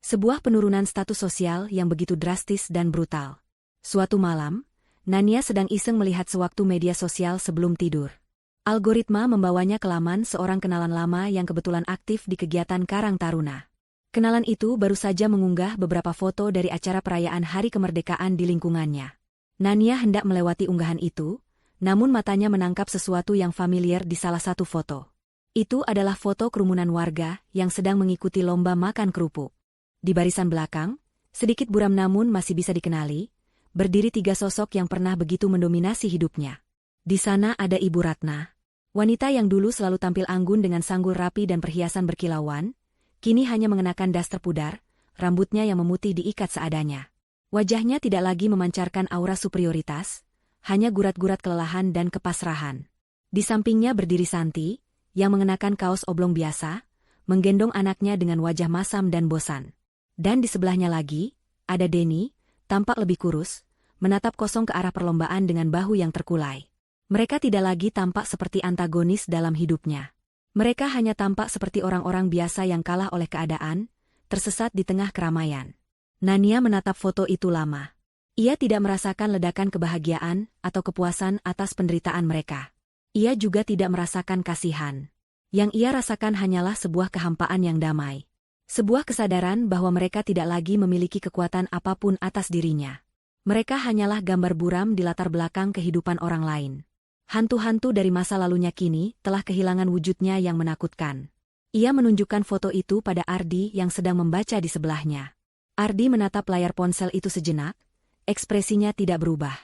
Speaker 1: Sebuah penurunan status sosial yang begitu drastis dan brutal. Suatu malam, Nania sedang iseng melihat sewaktu media sosial sebelum tidur. Algoritma membawanya ke laman seorang kenalan lama yang kebetulan aktif di kegiatan Karang Taruna. Kenalan itu baru saja mengunggah beberapa foto dari acara perayaan Hari Kemerdekaan di lingkungannya. Nania hendak melewati unggahan itu, namun matanya menangkap sesuatu yang familiar di salah satu foto. Itu adalah foto kerumunan warga yang sedang mengikuti lomba makan kerupuk. Di barisan belakang, sedikit buram namun masih bisa dikenali, berdiri 3 sosok yang pernah begitu mendominasi hidupnya. Di sana ada Ibu Ratna. Wanita yang dulu selalu tampil anggun dengan sanggul rapi dan perhiasan berkilauan, kini hanya mengenakan daster pudar, rambutnya yang memutih diikat seadanya. Wajahnya tidak lagi memancarkan aura superioritas, hanya gurat-gurat kelelahan dan kepasrahan. Di sampingnya berdiri Santi, yang mengenakan kaos oblong biasa, menggendong anaknya dengan wajah masam dan bosan. Dan di sebelahnya lagi, ada Denny, tampak lebih kurus, menatap kosong ke arah perlombaan dengan bahu yang terkulai. Mereka tidak lagi tampak seperti antagonis dalam hidupnya. Mereka hanya tampak seperti orang-orang biasa yang kalah oleh keadaan, tersesat di tengah keramaian. Nania menatap foto itu lama. Ia tidak merasakan ledakan kebahagiaan atau kepuasan atas penderitaan mereka. Ia juga tidak merasakan kasihan. Yang ia rasakan hanyalah sebuah kehampaan yang damai. Sebuah kesadaran bahwa mereka tidak lagi memiliki kekuatan apapun atas dirinya. Mereka hanyalah gambar buram di latar belakang kehidupan orang lain. Hantu-hantu dari masa lalunya kini telah kehilangan wujudnya yang menakutkan. Ia menunjukkan foto itu pada Ardi yang sedang membaca di sebelahnya. Ardi menatap layar ponsel itu sejenak, ekspresinya tidak berubah.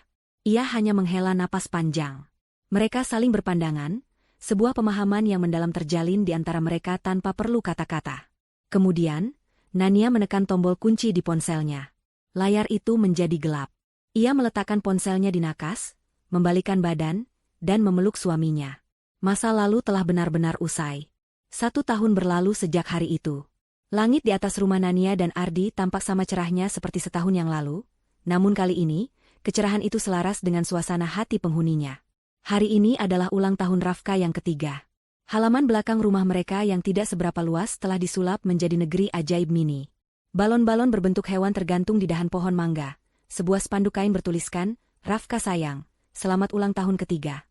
Speaker 1: Ia hanya menghela napas panjang. Mereka saling berpandangan, sebuah pemahaman yang mendalam terjalin di antara mereka tanpa perlu kata-kata. Kemudian, Nania menekan tombol kunci di ponselnya. Layar itu menjadi gelap. Ia meletakkan ponselnya di nakas, membalikan badan, dan memeluk suaminya. Masa lalu telah benar-benar usai. 1 tahun berlalu sejak hari itu. Langit di atas rumah Nania dan Ardi tampak sama cerahnya seperti setahun yang lalu, namun kali ini, kecerahan itu selaras dengan suasana hati penghuninya. Hari ini adalah ulang tahun Rafka yang ketiga. Halaman belakang rumah mereka yang tidak seberapa luas telah disulap menjadi negeri ajaib mini. Balon-balon berbentuk hewan tergantung di dahan pohon mangga. Sebuah spanduk kain bertuliskan, Rafka sayang, selamat ulang tahun ketiga.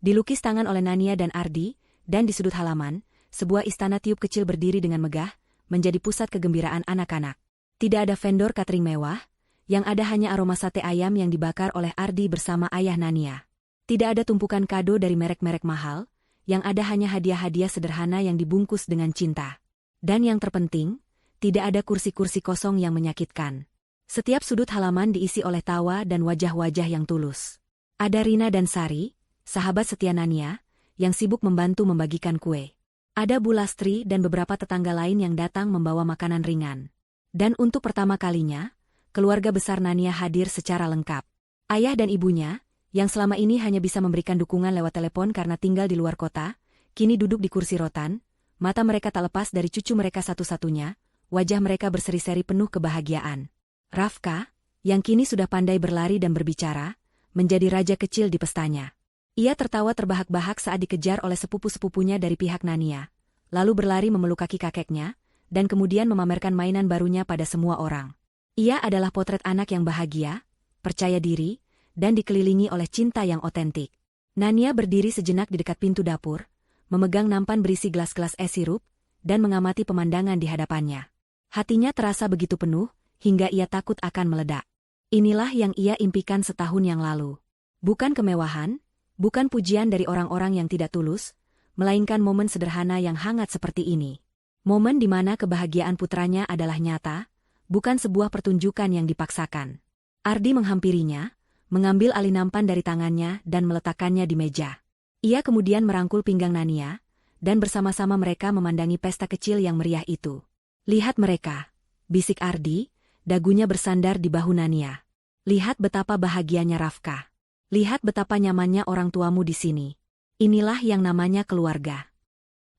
Speaker 1: Dilukis tangan oleh Nania dan Ardi, dan di sudut halaman, sebuah istana tiup kecil berdiri dengan megah, menjadi pusat kegembiraan anak-anak. Tidak ada vendor catering mewah, yang ada hanya aroma sate ayam yang dibakar oleh Ardi bersama ayah Nania. Tidak ada tumpukan kado dari merek-merek mahal, yang ada hanya hadiah-hadiah sederhana yang dibungkus dengan cinta. Dan yang terpenting, tidak ada kursi-kursi kosong yang menyakitkan. Setiap sudut halaman diisi oleh tawa dan wajah-wajah yang tulus. Ada Rina dan Sari, sahabat setia Nania, yang sibuk membantu membagikan kue. Ada Bu Lastri dan beberapa tetangga lain yang datang membawa makanan ringan. Dan untuk pertama kalinya, keluarga besar Nania hadir secara lengkap. Ayah dan ibunya, yang selama ini hanya bisa memberikan dukungan lewat telepon karena tinggal di luar kota, kini duduk di kursi rotan, mata mereka tak lepas dari cucu mereka satu-satunya, wajah mereka berseri-seri penuh kebahagiaan. Rafka, yang kini sudah pandai berlari dan berbicara, menjadi raja kecil di pestanya. Ia tertawa terbahak-bahak saat dikejar oleh sepupu-sepupunya dari pihak Nania, lalu berlari memeluk kaki kakeknya, dan kemudian memamerkan mainan barunya pada semua orang. Ia adalah potret anak yang bahagia, percaya diri, dan dikelilingi oleh cinta yang otentik. Nania berdiri sejenak di dekat pintu dapur, memegang nampan berisi gelas-gelas es sirup, dan mengamati pemandangan di hadapannya. Hatinya terasa begitu penuh, hingga ia takut akan meledak. Inilah yang ia impikan setahun yang lalu. Bukan kemewahan, bukan pujian dari orang-orang yang tidak tulus, melainkan momen sederhana yang hangat seperti ini. Momen di mana kebahagiaan putranya adalah nyata, bukan sebuah pertunjukan yang dipaksakan. Ardi menghampirinya, mengambil alih nampan dari tangannya dan meletakkannya di meja. Ia kemudian merangkul pinggang Nania, dan bersama-sama mereka memandangi pesta kecil yang meriah itu. Lihat mereka, bisik Ardi, dagunya bersandar di bahu Nania. Lihat betapa bahagianya Rafka. Lihat betapa nyamannya orang tuamu di sini. Inilah yang namanya keluarga.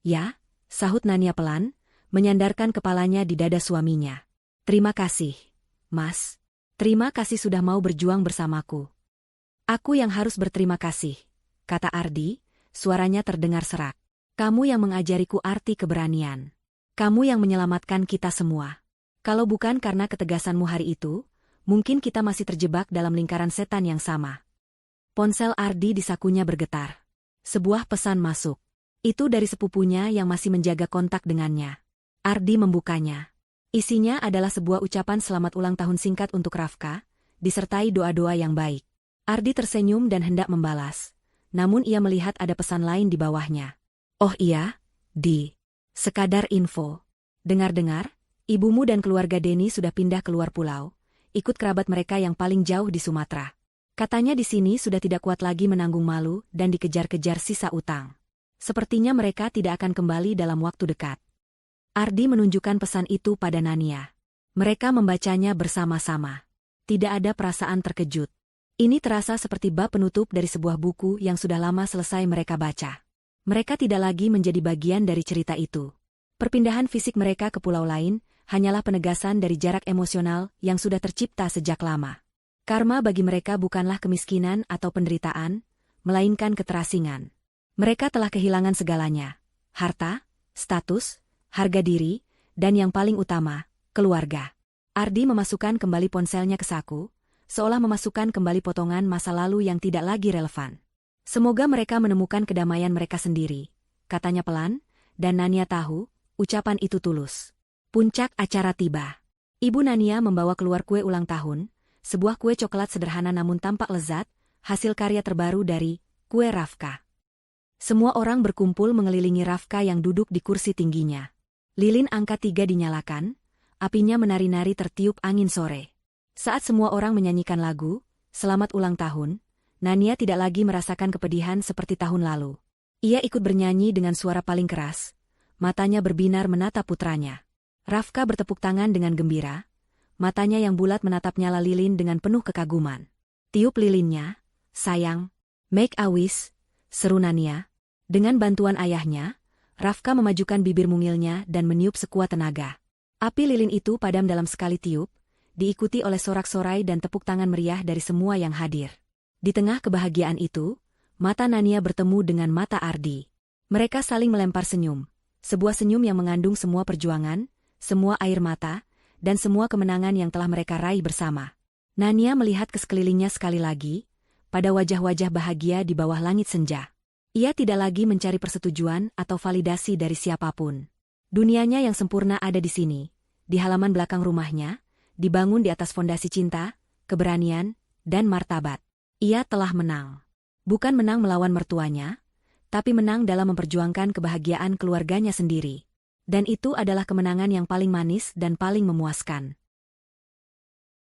Speaker 1: Ya, sahut Nania pelan, menyandarkan kepalanya di dada suaminya. Terima kasih, Mas. Terima kasih sudah mau berjuang bersamaku. Aku yang harus berterima kasih, kata Ardi, suaranya terdengar serak. Kamu yang mengajariku arti keberanian. Kamu yang menyelamatkan kita semua. Kalau bukan karena ketegasanmu hari itu, mungkin kita masih terjebak dalam lingkaran setan yang sama. Ponsel Ardi di sakunya bergetar. Sebuah pesan masuk. Itu dari sepupunya yang masih menjaga kontak dengannya. Ardi membukanya. Isinya adalah sebuah ucapan selamat ulang tahun singkat untuk Rafka, disertai doa-doa yang baik. Ardi tersenyum dan hendak membalas. Namun ia melihat ada pesan lain di bawahnya. Oh iya, Di. Sekadar info. Dengar-dengar, ibumu dan keluarga Denny sudah pindah keluar pulau, ikut kerabat mereka yang paling jauh di Sumatera. Katanya di sini sudah tidak kuat lagi menanggung malu dan dikejar-kejar sisa utang. Sepertinya mereka tidak akan kembali dalam waktu dekat. Ardi menunjukkan pesan itu pada Nania. Mereka membacanya bersama-sama. Tidak ada perasaan terkejut. Ini terasa seperti bab penutup dari sebuah buku yang sudah lama selesai mereka baca. Mereka tidak lagi menjadi bagian dari cerita itu. Perpindahan fisik mereka ke pulau lain hanyalah penegasan dari jarak emosional yang sudah tercipta sejak lama. Karma bagi mereka bukanlah kemiskinan atau penderitaan, melainkan keterasingan. Mereka telah kehilangan segalanya. Harta, status, harga diri, dan yang paling utama, keluarga. Ardi memasukkan kembali ponselnya ke saku, seolah memasukkan kembali potongan masa lalu yang tidak lagi relevan. Semoga mereka menemukan kedamaian mereka sendiri, katanya pelan, dan Nania tahu, ucapan itu tulus. Puncak acara tiba. Ibu Nania membawa keluar kue ulang tahun, sebuah kue coklat sederhana namun tampak lezat, hasil karya terbaru dari kue Rafka. Semua orang berkumpul mengelilingi Rafka yang duduk di kursi tingginya. Lilin angka 3 dinyalakan, apinya menari-nari tertiup angin sore. Saat semua orang menyanyikan lagu, Selamat Ulang Tahun, Nania tidak lagi merasakan kepedihan seperti tahun lalu. Ia ikut bernyanyi dengan suara paling keras, matanya berbinar menatap putranya. Rafka bertepuk tangan dengan gembira, matanya yang bulat menatap nyala lilin dengan penuh kekaguman. Tiup lilinnya, sayang. Make a wish, seru Nania. Dengan bantuan ayahnya, Rafka memajukan bibir mungilnya dan meniup sekuat tenaga. Api lilin itu padam dalam sekali tiup, diikuti oleh sorak-sorai dan tepuk tangan meriah dari semua yang hadir. Di tengah kebahagiaan itu, mata Nania bertemu dengan mata Ardi. Mereka saling melempar senyum, sebuah senyum yang mengandung semua perjuangan, semua air mata, dan semua kemenangan yang telah mereka raih bersama. Nania melihat ke sekelilingnya sekali lagi, pada wajah-wajah bahagia di bawah langit senja. Ia tidak lagi mencari persetujuan atau validasi dari siapapun. Dunianya yang sempurna ada di sini, di halaman belakang rumahnya, dibangun di atas fondasi cinta, keberanian, dan martabat. Ia telah menang. Bukan menang melawan mertuanya, tapi menang dalam memperjuangkan kebahagiaan keluarganya sendiri. Dan itu adalah kemenangan yang paling manis dan paling memuaskan.